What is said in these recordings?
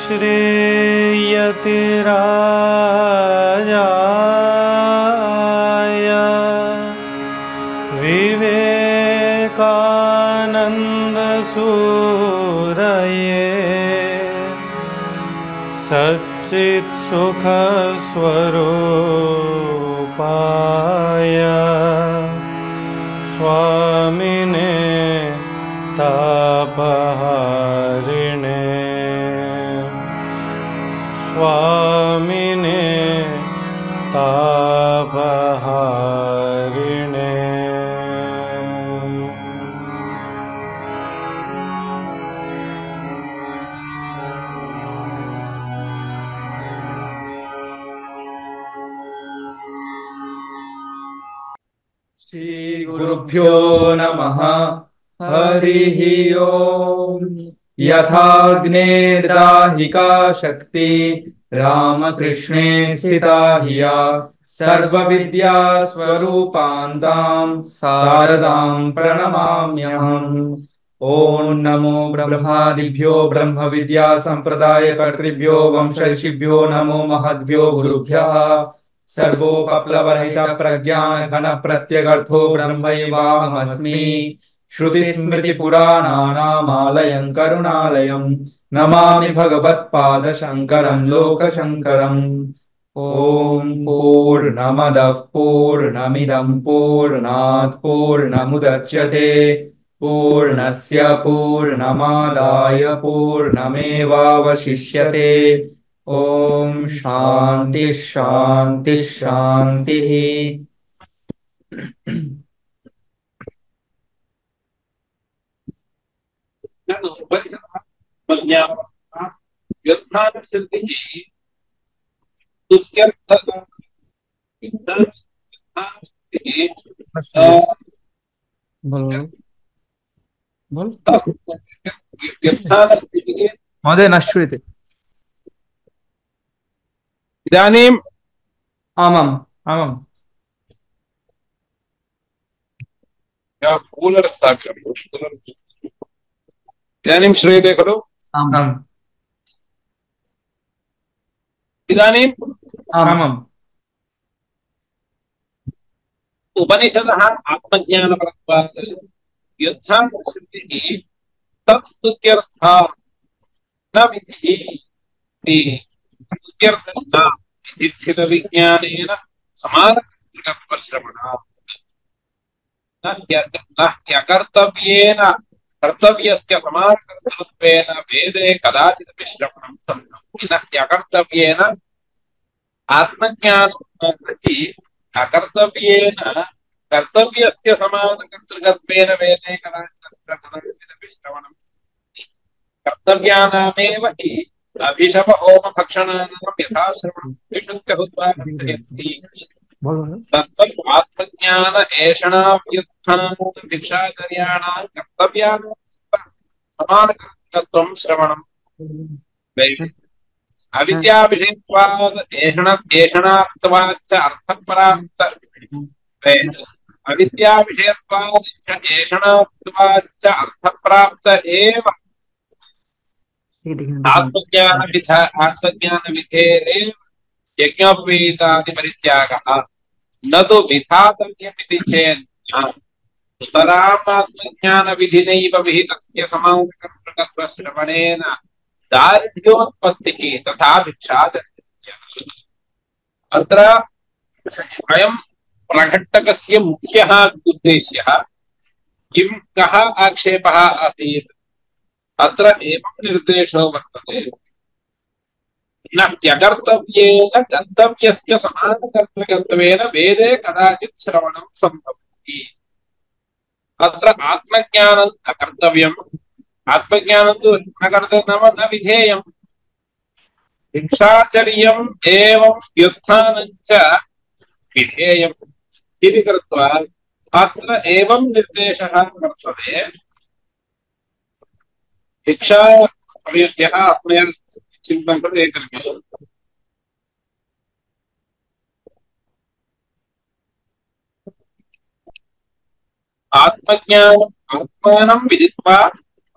श्रेयतिराजाय विवेकानन्दसूरये सच्चित्सुखस्वरूपाय स्वामिने तापहारिणे स्वामिने तापहारिणे। श्री गुरुभ्यो नमः। हरिः ओम्। यथाग्नेर्दाहिका शक्ति रामकृष्णे स्थिता हिया सर्वविद्या स्वरूपान्तां शारदां प्रणमाम्यहम्। ओं नमो ब्रह्मादिभ्यो ब्रह्म विद्या संप्रदाय कर्तृभ्यो वंश ऋषिभ्यो नमो महद्भ्यो गुरुभ्यः। सर्वोपप्लवरहित प्रज्ञान घन प्रत्यगर्थो ब्रह्मैवाहमस्मि। श्रुतिस्मृतिपुराणानामालयं करुणालयं नमामि भगवत्पादशङ्करं लोकशङ्करम्। ॐ पूर्णमदः पूर्णमिदं पूर्णात् पूर्णमुदच्यते पूर्णस्य पूर्णमादाय पूर्णमेवावशिष्यते। ओम शांति शांति शांति। महोदय न श्रूयते। इदानीम् आमाम् आमाम् कूलर् स्थापितम्। इदानीं श्रूयते खलु? आमाम् इदानीम् आमाम् उपनिषदः आत्मज्ञानपरत्वात् युद्धार्थसिद्धिः तत्स्तुत्यर्थः न विधिः इति स्तुत्यर्थः विधितविज्ञानेन समानकर्तृकत्वश्रवणात् न ह्यकर्तव्येन कर्तव्यस्य समानकर्तृत्वेन वेदे कदाचिदपि श्रवणं सम्भवति। न ह्यकर्तव्येन आत्मज्ञानं प्रति अकर्तव्येन कर्तव्यस्य समानकर्तृकत्वेन वेदे कदाचिदपि श्रवणं सम्भवति। कर्तव्यानामेव हि अभिशप होम भक्षणानां यथाश्रवणं विशुद्धहुत्वादि तत्त्वम् आत्मज्ञान एषणाव्युत्थानां भिक्षाचर्याणां कर्तव्यानां समानकर्तृकत्वं श्रवणं अविद्याविषयत्वाद् एषणात्वाच्च अर्थपरान्त अविद्याविषयत्वाद् एषणात्वाच्च अर्थप्राप्त एव आत्मज्ञानविधेरेव यज्ञोपवीतादिपरित्यागः न तु विधातव्यमिति चेत् सुतराम् आत्मज्ञानविधिनैव विहितस्य समानकर्तृकत्वश्रवणेन दारिद्र्योत्पत्तिः तथा भिक्षाचर्यः। अत्र अयं प्रघट्टकस्य मुख्यः उद्देश्यः किं कः आक्षेपः आसीत्। अत्र एवं निर्देशो वर्तते न त्यकर्तव्येन गन्तव्यस्य समानकर्तृकत्वेन वेदे कदाचित् श्रवणं सम्भवति। अत्र आत्मज्ञानं न कर्तव्यम्। आत्मज्ञानं तु न कर्तव्यं नाम न विधेयम्। भिक्षाचर्यम् एवं व्युत्थानं च विधेयम् इति कृत्वा अत्र एवं निर्देशः वर्तते। भिक्षा अभियुक्तः अपने चिंतन कर एक आत्मज्ञानम् आत्मानं विदित्वा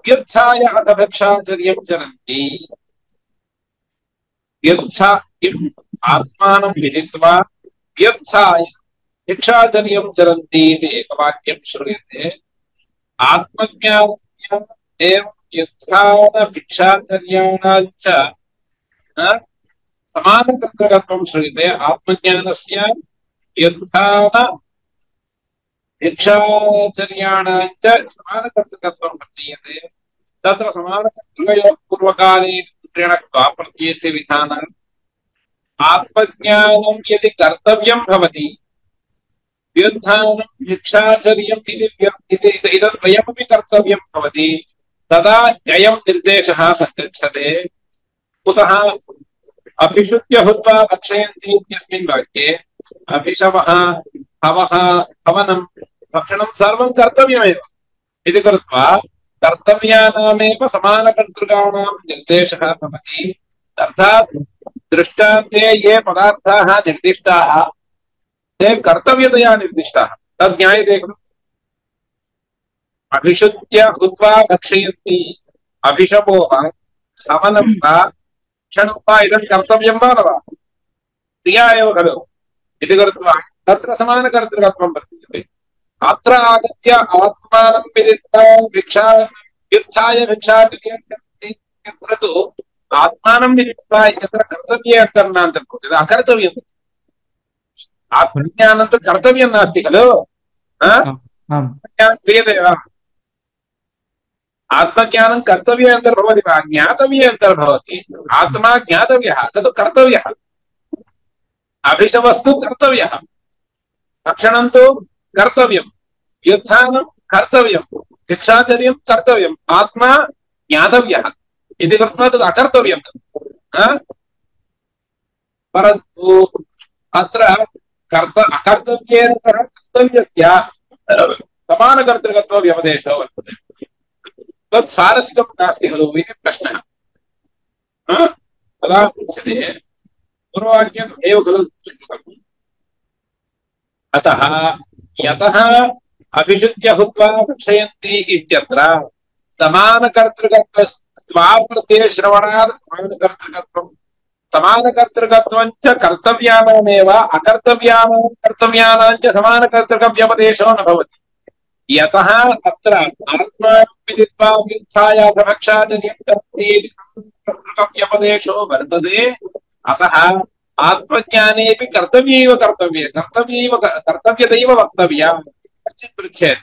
युद्धाय अथ भिक्षाचर्यं चरन्ति। व्यर्था किम् आत्मानं विदित्वा व्यर्थाय भिक्षाचर्यं चरन्ति इति एकवाक्यं श्रूयते। आत्मज्ञानस्य एवं व्यर्थान भिक्षाचर्याणां च समानकर्तृकत्वं श्रूयते। आत्मज्ञानस्य व्यर्थान भिक्षाचर्याणां च समानकर्तृकत्वं प्रतीयते। तत्र समानकर्तृकयोः पूर्वकाले सूत्रेण प्रत्ययस्य विधानात् आत्मज्ञानं यदि कर्तव्यं भवति व्युत्थानं भिक्षाचर्यम् इति इदद्वयमपि कर्तव्यं भवति तदा अयं निर्देशः सङ्गच्छते। कुतः अभिषुद्ध्य हुत्वा भक्षयन्ति इत्यस्मिन् वाक्ये अभिशवः हवः हवनं भक्षणं सर्वं कर्तव्यमेव इति कृत्वा कर्तव्यानामेव समानकर्तृकाणां निर्देशः भवति। अर्थात् दृष्टान्ते ये पदार्थाः निर्दिष्टाः ते कर्तव्यतया निर्दिष्टाः। तद् ज्ञायते खलु। अभिषुद्ध्य हुत्वा भक्षयन्ति अभिशपो वा हवनं वा क्षणं वा इदं कर्तव्यं वा न वा क्रिया एव खलु इति कृत्वा तत्र समानकर्तृकत्वं वर्तते। अत्र आगत्य आत्मानं विदित्वा भिक्षा युद्धाय भिक्षाचर्यं तु आत्मानं विदित्वा यत्र कर्तव्ये अकर्णान्तर्भवति अकर्तव्यम्। आत्मज्ञानं तु कर्तव्यं नास्ति खलु। क्रियते वा? आत्मज्ञानं कर्तव्ये अन्तर्भवति वा ज्ञातव्ये अन्तर्भवति। आत्मा ज्ञातव्यः तत् कर्तव्यः। अभिषवस्तु कर्तव्यः भक्षणं तु कर्तव्यं युद्धानं कर्तव्यं भिक्षाचर्यं कर्तव्यम् आत्मा ज्ञातव्यः इति कृत्वा तद् अकर्तव्यं। परन्तु अत्र अकर्तव्येन सह कर्तव्यस्य समानकर्तृकत्वव्यपदेशो वर्तते। तत् स्वारस्यं नास्ति खलु इति प्रश्नः तदा उच्यते। पूर्ववाक्यम् एव खलु। अतः यतः अभिषुद्ध्य हुत्वा भक्षयन्ति इत्यत्र समानकर्तृकत्व स्वाप्रत्यय श्रवणात् समानकर्तृकत्वं च कर्तव्यानामेव अकर्तव्यानां कर्तव्यानां च समानकर्तृकव्यपदेशो न भवति। यतः अत्र आत्मा विदित्वा व्युत्थाय भक्षाचर्यं कर्तव्ये कर्तृकव्यपदेशो वर्तते। अतः आत्मज्ञानेऽपि कर्तव्यैव कर्तव्यतैव वक्तव्या। कश्चित् पृच्छेत्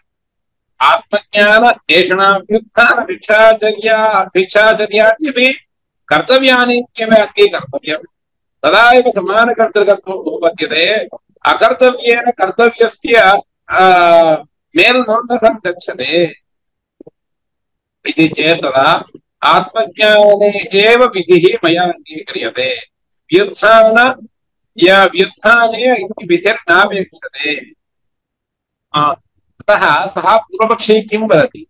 आत्मज्ञान एषणाभ्युत्थान भिक्षाचर्याण्यपि कर्तव्यानि इत्येव अङ्गीकर्तव्यम्। तदा एव समानकर्तृकत्वम् उपपद्यते। अकर्तव्येन कर्तव्यस्य मेलनोन्नतं गच्छते इति चेत् तदा आत्मज्ञाने एव विधिः मया अङ्गीक्रियते। व्युत्थाने विधिर्नापेक्षते। अतः सः पूर्वपक्षी किं वदति?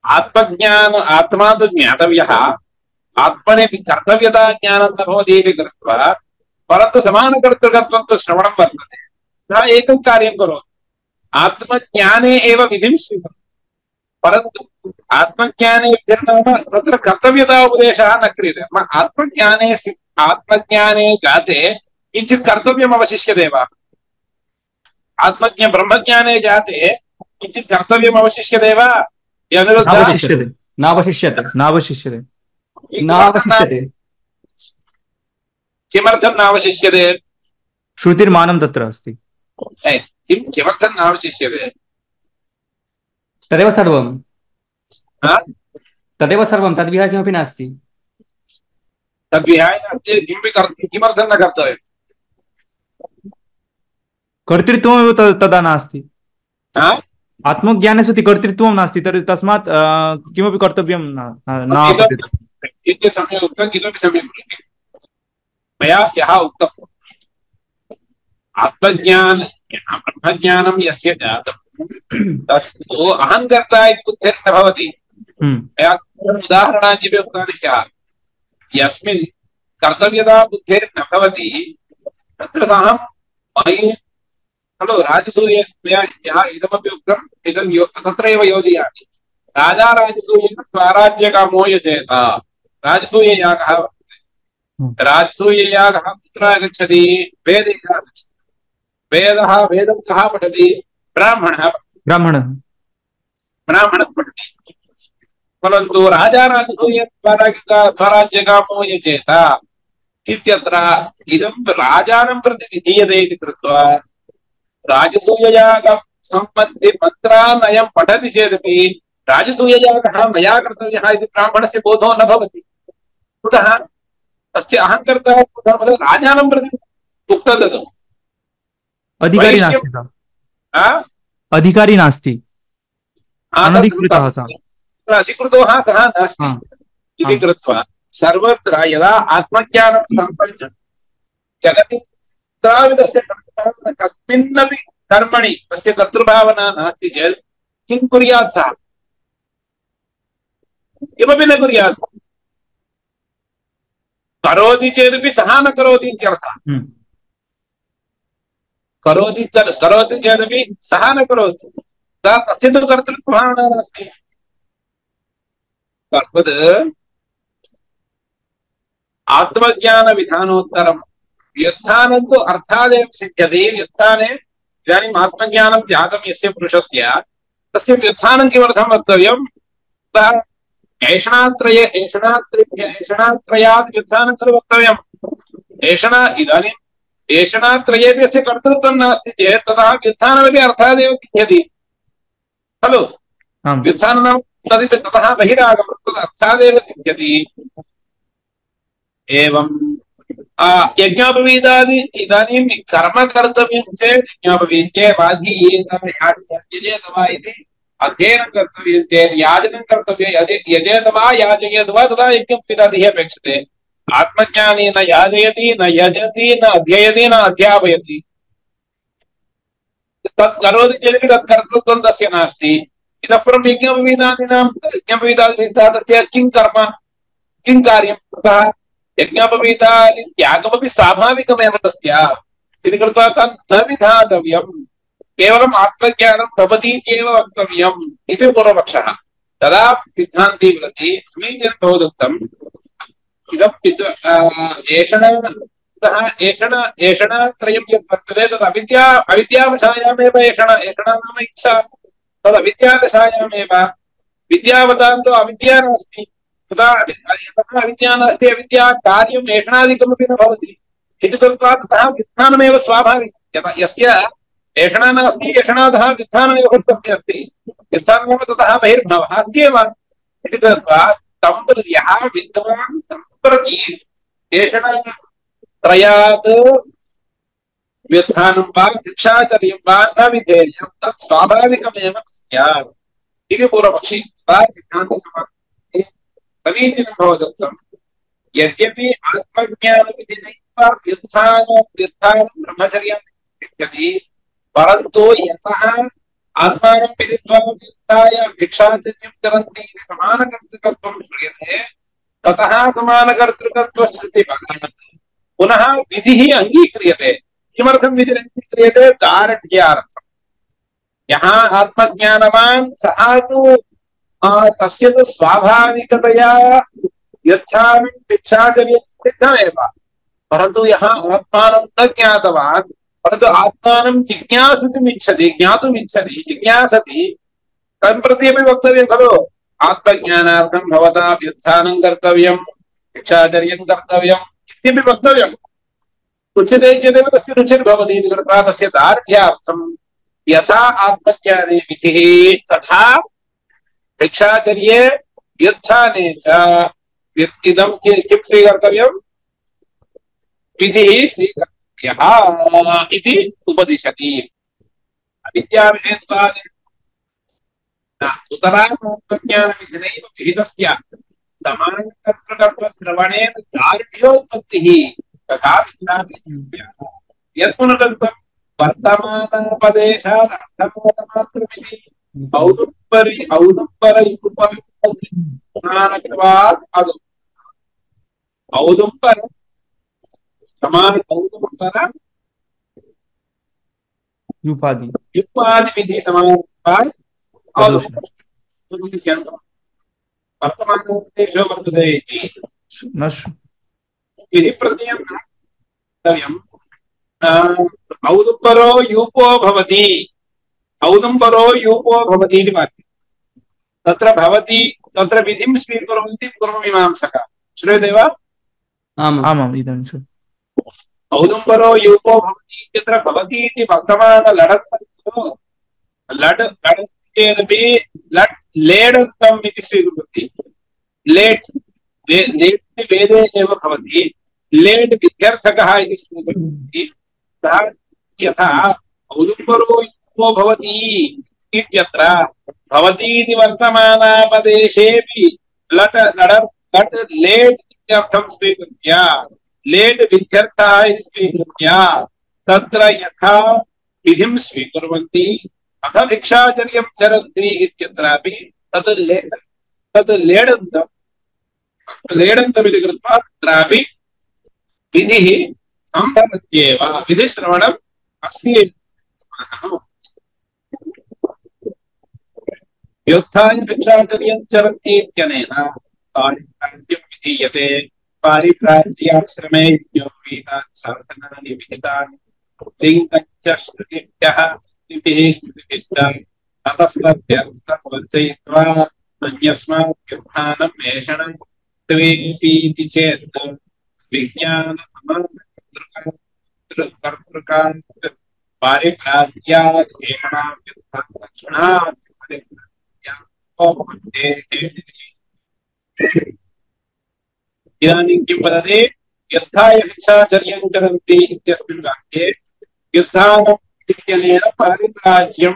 आत्मा तु ज्ञातव्यः आत्मनेपि कर्तव्यता ज्ञानं न भवति इति कृत्वा परन्तु समानकर्तृकत्वं तु श्रवणं वर्तते। सः एकं कार्यं करोति आत्मज्ञाने एव विधिं स्वीकरोति। परन्तु आत्मज्ञाने विधिर्नाम तत्र कर्तव्यता उपदेशः न क्रियते। आत्मज्ञाने जाते किञ्चित् कर्तव्यम् अवशिष्यते वा? ब्रह्मज्ञाने जाते किञ्चित् कर्तव्यम् अवशिष्यते वा? नावशिष्यते। किमर्थं नावशिष्यते? श्रुतिर्मानं तत्र अस्ति। किमर्थं नावशिष्यते? तदेव सर्वं तद्विहाय किमपि नास्ति। तद्विहाय किमर्थं न कर्तव्यम्? कर्तृत्वमेव तदा नास्ति। आत्मज्ञाने सति कर्तृत्वं नास्ति तर्हि तस्मात् किमपि कर्तव्यं न। सम्यक् उक्तम्। इतोपि सम्यक् मया ह्यः उक्तम्। ब्रह्मज्ञानं यस्य जातं तस्तु अहङ्कर्ता इति बुद्धिर्न भवति। मया उदाहरणानि उक्तानि स्यात्। यस्मिन् कर्तव्यता बुद्धिर्न भवति तत्र अहं खलु राजसूये यः इदमपि उक्तम् इदं तत्रैव योजयामि। राजा राजसूयेन स्वराज्यकामो यजेत। राजसूययागः वर्तते। राजसूययागः कुत्र आगच्छति? वेदे आगच्छति। वेदः वेदं कः पठति? ब्राह्मणः पठति। परन्तु राजा स्वराज्यकामो यचेत इत्यत्र इदं राजानं प्रति विधीयते इति कृत्वा राजसूययागं सम्बन्धि मन्त्रान् अयं पठति चेदपि राजसूययागः मया कर्तव्यः इति ब्राह्मणस्य बोधो न भवति। कुतः? तस्य अहङ्कर्ता राजानं प्रति उक्तं तत् अधिकारी नास्ति, अधिकारी नास्ति, अनधिकृतः सः, अधिकृतः सः नास्ति इति कृत्वा सर्वत्र यदा आत्मज्ञानं सम्पन्नं जगति तस्य कस्मिन्नपि कर्मणि तस्य कर्तृभावना नास्ति चेत् किं कुर्यात्? सः किमपि न कुर्यात्। करोति चेदपि सः न करोति इत्यर्थः। करोति चेदपि सः न करोति, तस्य तु कर्तृभावना नास्ति। तद्वत् आत्मज्ञानविधानोत्तरं व्युत्थानं तु अर्थादेव सिद्ध्यति। व्युत्थाने इदानीम् आत्मज्ञानं जातं यस्य पुरुषस्य तस्य व्युत्थानं किमर्थं वक्तव्यं? ऐषणात्रयात् व्युत्थानं खलु वक्तव्यम्। इदानीम् ऐषणात्रयेपि यस्य कर्तृत्वं नास्ति चेत् ततः व्युत्थानमपि अर्थादेव सिद्ध्यति खलु। व्युत्थानं ततः बहिरागमनं अर्थादेव सिद्ध्यति। एवं यज्ञोपवीतादि इदानीं कर्म कर्तव्यं चेत् यज्ञोपवीत्ये यजेत वा इति अध्ययनं कर्तव्यं चेत् याजनं कर्तव्यं। यजेत वा याजयेत वा तदा यज्ञोपवीतादिः अपेक्षते। आत्मज्ञानी न याजयति, न यजति, न अध्ययति, न अध्यापयति। तत् करोति चेदपि तत् कर्तृत्वं तस्य नास्ति। इतः परं यज्ञोपवीतादिभिः सह तस्य किं कर्म, किं कार्यं? कुतः? यज्ञोपवीतादि त्यागमपि स्वाभाविकमेव तस्य इति कृत्वा तत् न विधातव्यम्। केवलम् आत्मज्ञानं भवति इत्येव वक्तव्यम् इति पूर्वपक्षः। तदा सिद्धान्ती वदति समीचीनं भवदुक्तम्। इदं एषणात्रयं यत् वर्तते तद् अविद्यावशायामेव एषणा नाम इच्छा। तद् अविद्यादशायामेव। विद्यावतान्तो अविद्या नास्ति। तदा यतः अविद्या नास्ति, अविद्या कार्यम् एषणादिकमपि न भवति इति कृत्वा ततः व्युत्थानमेव स्वाभाविकं। यस्य एषणा नास्ति, एषणादः व्युत्थानमेव तस्य अस्ति। व्युत्थानमेव ततः बहिर्भावः अस्ति एव इति कृत्वा तं यः विद्वान् तं प्रति एषणात्रयात् व्युत्थानं वा भिक्षाचर्यं वा न विधेयं, तत् स्वाभाविकमेव स्यात् इति पूर्वपक्षी। सिद्धान्तसमाप्तिः समीचीनं भवदुक्तम्। यद्यपि आत्मज्ञानविधिनैव व्युत्थानं ब्रह्मचर्यं सिद्ध्यति, परन्तु यतः आत्मानं विदित्वा व्युत्थाय भिक्षाचर्यं चरन्ति इति समानकर्तृकत्वं श्रूयते, ततः समानकर्तृकत्वश्रुतिपरायणः पुनः विधिः अङ्गीक्रियते। किमर्थं विधिः अङ्गीक्रियते? दार्ढ्यार्थम्। यः आत्मज्ञानवान् सः तु तस्य तु स्वाभाविकतया यच्छामि भिक्षाचर्यं सिद्धमेव। परन्तु यः आत्मानं न ज्ञातवान्, परन्तु आत्मानं जिज्ञासितुमिच्छति, ज्ञातुमिच्छति, जिज्ञासति, तं प्रति अपि वक्तव्यं खलु। आत्मज्ञानार्थं भवता व्युत्थानं कर्तव्यं, भिक्षाचर्यं कर्तव्यम् इत्यपि वक्तव्यम्। उच्यते चेदेव तस्य रुचिर्भवति इति कृत्वा तस्य दार्ढ्यार्थं यथा आत्मज्ञाने विधिः तथा भिक्षाचर्ये व्युत्थाने च इदं किं स्वीकर्तव्यं? विधिः स्वीकर्तव्यः इति उपदिशति। अविद्याविषयत्वात् सुतरामात्मज्ञानविधिनैव विहितस्य समानकर्तृकत्वश्रवणेन दार्ढ्योत्पत्तिः तथा यत्पुनरुक्तं वर्तमानापदेशात् अर्थमात्रमिति औदुम्बरयुपमानत्वात् औदुम्बर समान औदुम्बर युपादिविधि समानत्वात् वर्तमानोपदेशो वर्तते इति विधिप्रत्ययं कर्तव्यम्। औदुम्बरो यूपो भवति, औदुम्बरो यूपो भवति इति वाक्यं। तत्र भवति तत्र विधिं स्वीकुर्वन्ति पूर्वमीमांसकाः। श्रूयते वा? आमाम् इदानीं औदुम्बरो यूपो भवति इत्यत्र भवति इति वर्तमानलडन्तु लड् लड् चेदपि लट् लेडन्तम् इति स्वीकुर्वन्ति। लेट् लेट् वेदे एव भवति, लेट् विध्यर्थकः इति स्वीकुर्वन्ति। यथा औदुम्बरो यूपो भवति इत्यत्र भवति इति वर्तमानापदेशेऽपि लट् लडर् लट् लेट् इत्यर्थं स्वीकृत्य लेट् विध्यर्थः इति स्वीकृत्य तत्र यथा विधिं स्वीकुर्वन्ति अथ भिक्षाचर्यं चरन्ति इत्यत्रापि तत् लेडन्तमिति कृत्वा तत्रापि विधिः सम्भवत्येव, विधिश्रवणम् अस्ति। योत्थाय भिक्षाचर्यं चरन्ति इत्यनेन पारिप्राज्यं विधीयते। पारिप्राज्याश्रमे साधनानि विहितानि लिङ्गञ्च श्रुतिभ्यः स्मृतिभिश्च ततस्तभ्यर्थवर्जयित्वा अन्यस्मात् एषणं त्वेति चेत् विज्ञानसमानकर्तृकान् पारिप्राज्यात् एषणाव्युत्थानलक्षणात् इदानीं किं वदति? युद्धाय भिक्षाचर्यं चरन्ति इत्यस्मिन् वाक्ये युद्धानम् इत्यनेन पारिप्राज्यं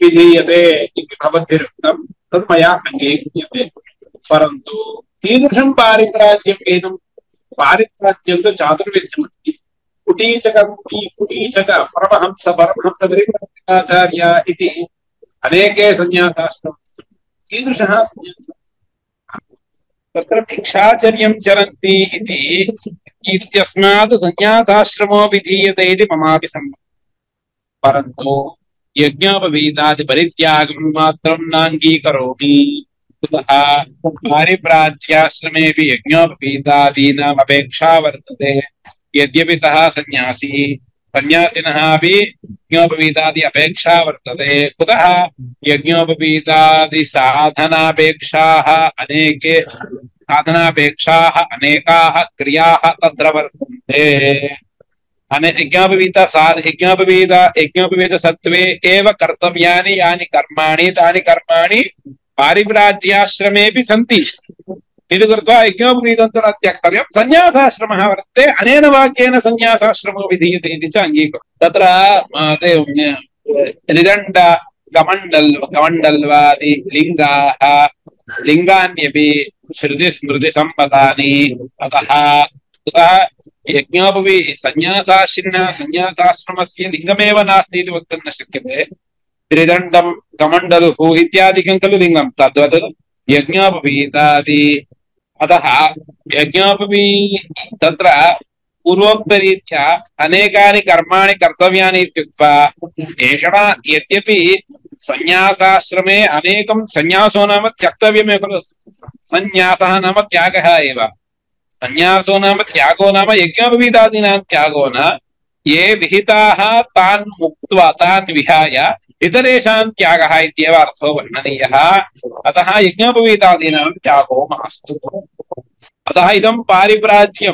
विधीयते इति भवद्भिरुक्तं, तद् मया अङ्गीक्रियते। परन्तु कीदृशं पारिप्राज्यं वेदं? पारिप्राज्यं तु चातुर्विध्यमस्ति। कुटीचक परमहंस परिव्राजकाचार्य इति अनेके संन्यासाश्रमाः। कीदृशः संन्यासः? तत्र भिक्षाचर्यं चरन्ति इति इत्यस्मात् संन्यासाश्रमो विधीयते इति ममापि सम्मतम्। परन्तु यज्ञोपवीतादि परित्यागं मात्रं नाङ्गीकरोमि। कुतः? पारिप्राज्याश्रमेऽपि यज्ञोपवीतादीनाम् अपेक्षा वर्तते। यद्यपि सः सन्यासी, सन्यासिनः अपि यज्ञोपवीतादि अपेक्षा वर्तते। कुतः? यज्ञोपवीतादि साधनापेक्षाः अनेकाः क्रियाः तत्र वर्तन्ते। यज्ञोपवीत सत्त्वे एव कर्तव्यानि यानि कर्माणि तानि कर्माणि पारिव्राज्याश्रमेऽपि सन्ति। इति कृत्वा यज्ञोपवीतं तु न त्यक्तव्यं। संन्यासाश्रमः वर्तते, अनेन वाक्येन संन्यासाश्रमो विधीयते इति च अङ्गीकृतं। तत्र ऋदण्ड कमण्डल्वादि लिङ्गान्यपि श्रुतिस्मृतिसम्मतानि। अतः संन्यासाश्रमस्य लिङ्गमेव नास्ति इति वक्तुं न शक्यते। त्रिदण्डं कमण्डलुः इत्यादिकं खलु लिङ्गं, तद्वत् यज्ञोपवीतादि। अतः तत्र पूर्वोक्तरीत्या अनेकानि कर्माणि कर्तव्यानि इत्युक्त्वा एषणा यद्यपि संन्यासाश्रमे अनेकं संन्यासो नाम त्यक्तव्यमेव खलु। संन्यासः नाम त्यागः एव। संन्यासो नाम त्यागो नाम यज्ञोपवीतादीनां त्यागो न। ये विहिताः तान् मुक्त्वा तान् विहाय इतरेषां त्यागः इत्येव अर्थो वर्णनीयः। अतः यज्ञोपवीतादीनां त्यागो मास्तु। अतः इदं पारिप्राज्यं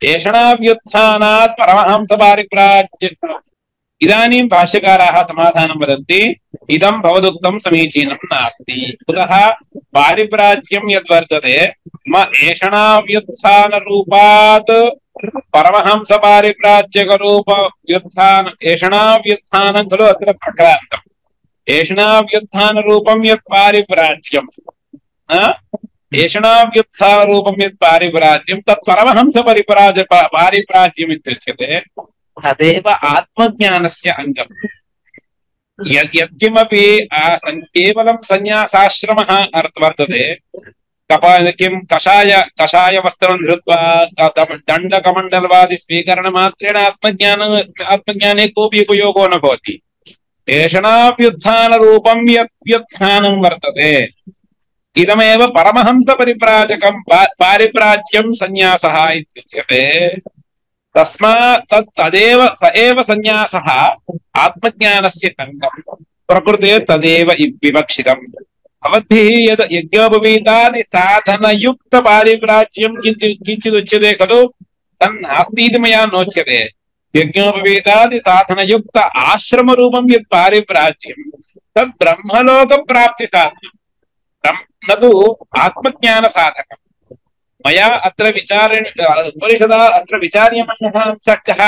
एषणाव्युत्थानात् परमहंसपारिप्राज्यम्। इदानीं भाष्यकाराः समाधानं वदन्ति, इदं भवदुक्तं समीचीनं नास्ति। कुतः? पारिप्राज्यं यद्वर्तते एषणाव्युत्थानरूपात् परमहंसपारिप्राज्यकरूपव्युत्थान एषणाव्युत्थानं खलु अत्र प्रक्रान्तम्। एषणाव्युत्थानरूपं यत् पारिप्राज्यं एषणाव्युत्थानरूपं यत् पारिप्राज्यं तत् पारिप्राज्यम् इत्युच्यते। तदेव आत्मज्ञानस्य अङ्गम्। यत्किमपि केवलं संन्यासाश्रमः वर्तते। किं कषाय वस्त्रं धृत्वा दण्डकमण्डलवादि स्वीकरणमात्रेण आत्मज्ञाने कोऽपि उपयोगो न भवति। एषणाव्युत्थानरूपं यत् व्युत्थानं वर्तते इदमेव परमहंस परिव्राजकं पारिव्राज्यं सन्यासः इत्युच्यते। तस्मात् तदेव स एव सन्यासः आत्मज्ञानस्य अङ्गं प्रकृते तदेव विवक्षितम्। भवद्भिः यद् यज्ञोपवीतादि साधनयुक्त पारिव्राज्यं किञ्चिदुच्यते खलु तन्नास्ति इति मया नोच्यते। यज्ञोपवीतादि साधनयुक्त आश्रमरूपं यत् पारिव्राज्यं तद् ब्रह्मलोकप्राप्तिसाधनं न तु आत्मज्ञानसाधकम्। मया अत्र उपनिषदा अत्र विचार्यमाणः अंशः कः?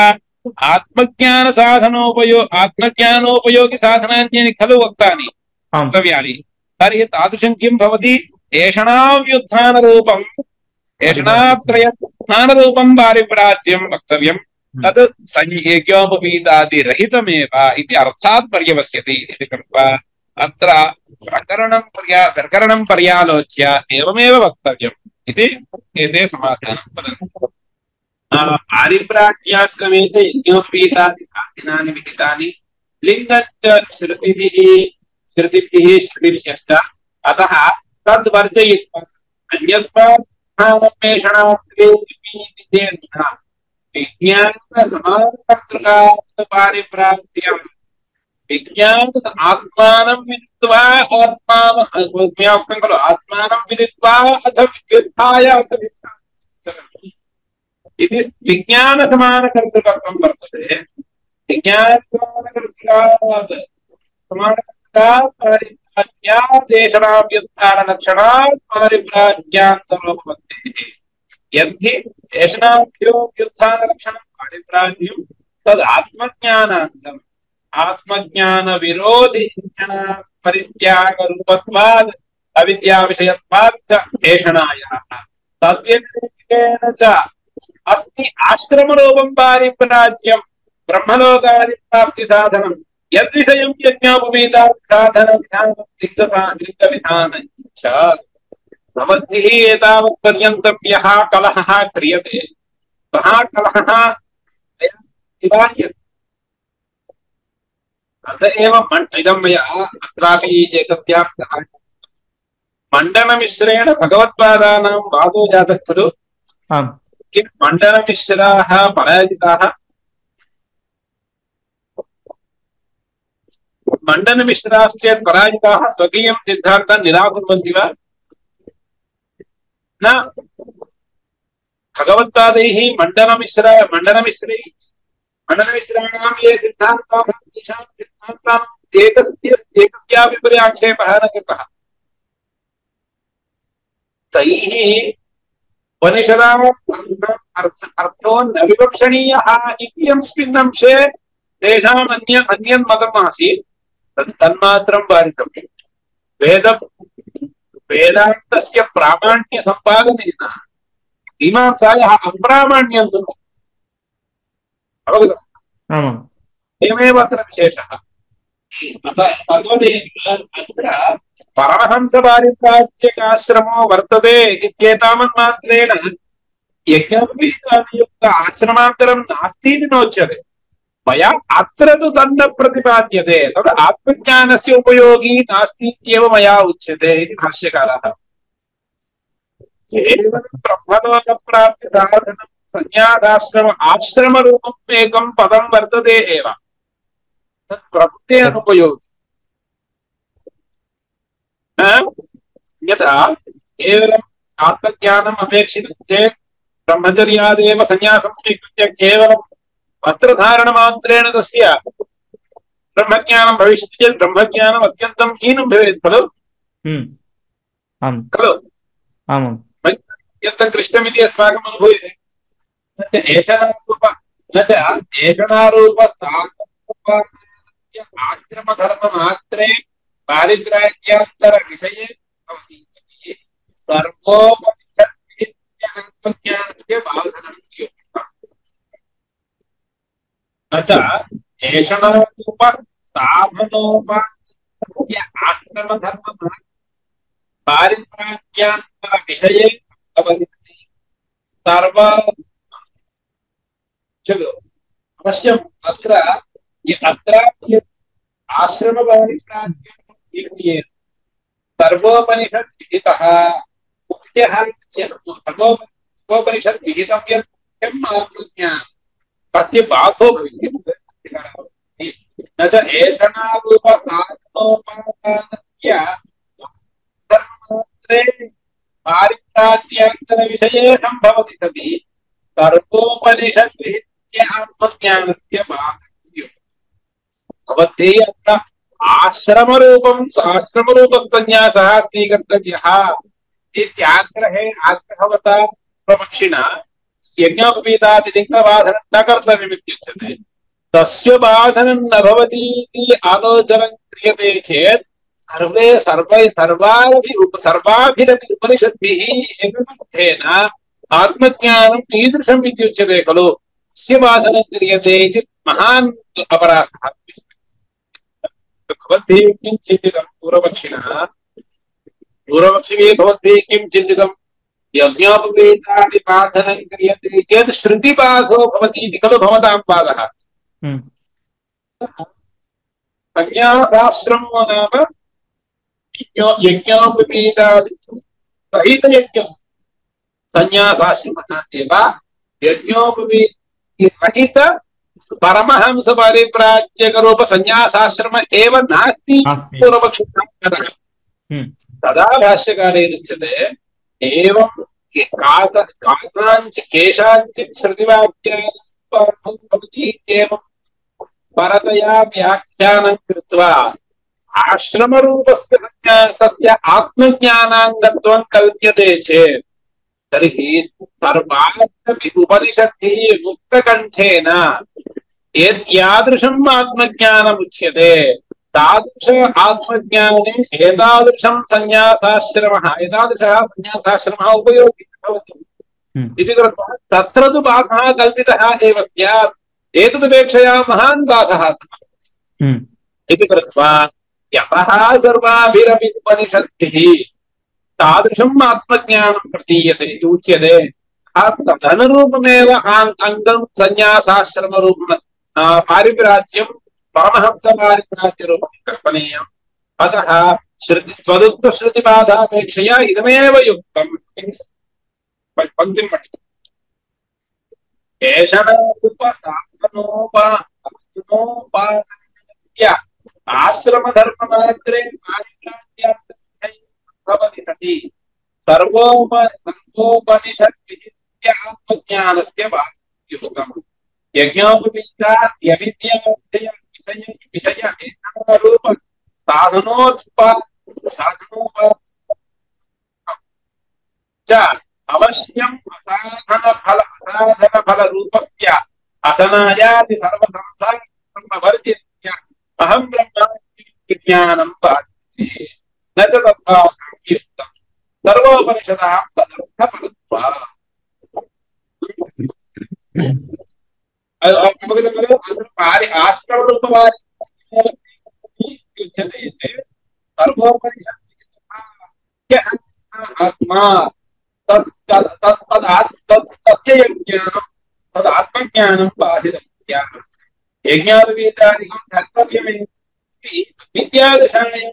आत्मज्ञानोपयोगि साधनान्यानि खलु वक्तानि वक्तव्यानि। तर्हि तादृशं किं भवति? एषणात्रयोत्थानरूपं पारिव्राज्यं वक्तव्यं तद् यज्ञोपवीतादिरहितमेव इति अर्थात् पर्यवस्यति इति कृत्वा अत्र प्रकरणं पर्यालोच्य एवमेव वक्तव्यम् इति एते समाधानं वदन्ति। पारिव्राज्याश्रमे च यज्ञोपवीतादिकानि विहितानि लिङ्गञ्च श्रुतिभिश्च अतः तद्वर्जयित्वा अन्यस्मात् विज्ञानसमानकर्तृकापारिव्राज्यं विज्ञान आत्मानं विदित्वा खलु आत्मानं विदित्वा अथ विद्युत्थाय अथ इति विज्ञानसमानकर्तृकत्वं वर्तते। विज्ञानसमानकर्तृकात् समानकर्तृकादेशनाभ्युत्थानलक्षणात् पारिव्राज्यान्तरोपपत्तिः। यद्धि देशनाभ्योऽभ्युत्थानलक्षणं पारिव्राज्यं तद् आत्मज्ञानान्तम् आत्मज्ञानविरोधि परित्यागरूपत्वाद् अविद्याविषयत्वात् च देशनायाः तद्व्यतिरेकेण च अस्ति आश्रमरूपं पारिव्राज्यं ब्रह्मलोकादिप्राप्तिसाधनं यद्विषयं यज्ञोपवीतासाधनविधानं च भवद्भिः एतावत्पर्यन्तं यः कलहः क्रियते सः कलहः निवार्यते। अत एव इदं मया अत्रापि एकस्यां मण्डनमिश्रेण भगवत्पादानां वादो जातः खलु। किं मण्डनमिश्राः पराजिताः? मण्डनमिश्राश्चेत् पराजिताः स्वकीयं सिद्धान्तं निराकुर्वन्ति वा? न। भगवत्पादैः मण्डनमिश्राणां ये सिद्धान्ताः तेषां सिद्धान्तानाम् एकस्यापि उपरि आक्षेपः न कृतः। तैः उपनिषदाम् अर्थो न विवक्षणीयः इति यस्मिन् अंशे तेषाम् अन्यन् मतम् आसीत् तन्मात्रं पारितव्यम्। वेदान्तस्य प्रामाण्यसम्पादनेन मीमांसायाः अप्रामाण्यं तु अवगतम्। एवमेव अत्र विशेषः। अत्र परमहंसपारिव्राज्यकाश्रमो वर्तते इत्येतावन्मात्रेण यज्ञोपवीतादियुक्त आश्रमान्तरं नास्ति इति नोच्यते। मया अत्र तु तन्न प्रतिपाद्यते तद् आत्मज्ञानस्य उपयोगी नास्ति इत्येव मया उच्यते इति भाष्यकारः। केवलं ब्रह्मलोकप्राप्तिसाधनं सन्यासाश्रम आश्रमरूपम् एकं पदं वर्तते एव तत् प्रकृते अनुपयोगी। यथा केवलम् आत्मज्ञानम् अपेक्षितं चेत् ब्रह्मचर्यादेव सन्यासं स्वीकृत्य केवलं वस्त्रधारणमात्रेण तस्य ब्रह्मज्ञानं भविष्यति चेत् ब्रह्मज्ञानम् अत्यन्तं हीनं भवेत् खलु। खलु अत्यन्तं क्लिष्टमिति अस्माकम् अनुभूयते। न च एषणारूप आश्रमधर्ममात्रे पारिव्राज्यान्तरविषये भवति। सर्वोपनिषद्विज्ञानस्य बाधनं योक्तम्। न च एषणारूप साधनोपास्य आश्रमधर्म पारिव्राज्यान्तरविषये भवति। सर्व अवश्यम् अत्र आश्रमपारिव्राज्यं सर्वोपनिषद विहितः मुख्यः सर्वोपनिषद विहितं यत् मुख्यम् आत्मज्ञानं तस्य बाधो भविष्यति न च एषणारूपसाधनोपादानस्य धर्ममात्रे पारिप्राज्यान्तरविषये सम्भवति सति सर्वोपनिषद विहितस्य आत्मज्ञानस्य बाधः भवति। अत्र आश्रमरूपसंन्यासः स्वीकर्तव्यः इत्याग्रहे आग्रहवता प्रपक्षिणा यज्ञोपवीतादिलिङ्गबाधनं न कर्तव्यमित्युच्यते। तस्य बाधनं न भवति इति आलोचनं क्रियते चेत् सर्वाभिरपि उपनिषद्भिः एकमर्थेन आत्मज्ञानं कीदृशम् इत्युच्यते खलु। तस्य बाधनं क्रियते इति महान् अपराधः। भवद्भिः किं चिन्तितं पूर्वपक्षिणः पूर्वपक्षिभिः भवद्भिः किं चिन्तितं यज्ञोपवीतादिबाधनं क्रियते चेत् श्रुतिबाधो भवति इति खलु भवतां वादः। संन्यासाश्रमो नाम यज्ञोपवीतादिरहितयज्ञः संन्यासाश्रमः एव यज्ञोपवीतिरहित परमहंस परिव्राजकरूप संन्यासाश्रम एव नास्ति पूर्वपक्षिणः। तदा भाष्यकारेण उच्यते एवं केषाञ्चित् श्रुतिवाक्यानां भवति इत्येवं परतया व्याख्यानं कृत्वा आश्रमरूपस्य संन्यासस्य आत्मज्ञानाङ्गत्वं कल्प्यते चेत् तर्हि सर्वार्थि उपनिषद्भिः मुक्तकण्ठेन यादृशम् आत्मज्ञानम् उच्यते तादृश आत्मज्ञाने एतादृशं संन्यासाश्रमः उपयोगी भवति इति कृत्वा तत्र तु बाधः कल्पितः एव स्यात्। एतदपेक्षया महान् बाधः इति कृत्वा यतः सर्वाभिरपि उपनिषद्भिः तादृशम् आत्मज्ञानं प्रतीयते इति उच्यते तदनुरूपमेव अङ्गं संन्यासाश्रमरूपं पारिव्राज्यं परमहंसपारिव्राज्यरूपं कल्पनीयम्। अतः त्वदुक्तश्रुतिबाधापेक्षया इदमेव युक्तम्। पङ्क्तिं पठतु। एषणोपसाधनोपादनस्य आश्रमधर्ममात्रे भवति सति सर्वोपनिषद्विहितस्य आत्मज्ञानस्य युक्तम्। यज्ञोपवीताद्यविद्यार्थय विषयरूप साधनोपादानश्च अवश्यम् असाधनफलरूपस्य असनायाति सर्वसंसारवर्जितस्य अहं ब्रह्मास्मि विज्ञानं बाध्यते न च तद्भावयुक्तम् सर्वोपनिषदां तदर्थफलत्वात्। तदात्मज्ञानं बाधितं यज्ञापवीतादिकं कर्तव्यमिति विद्यादशायां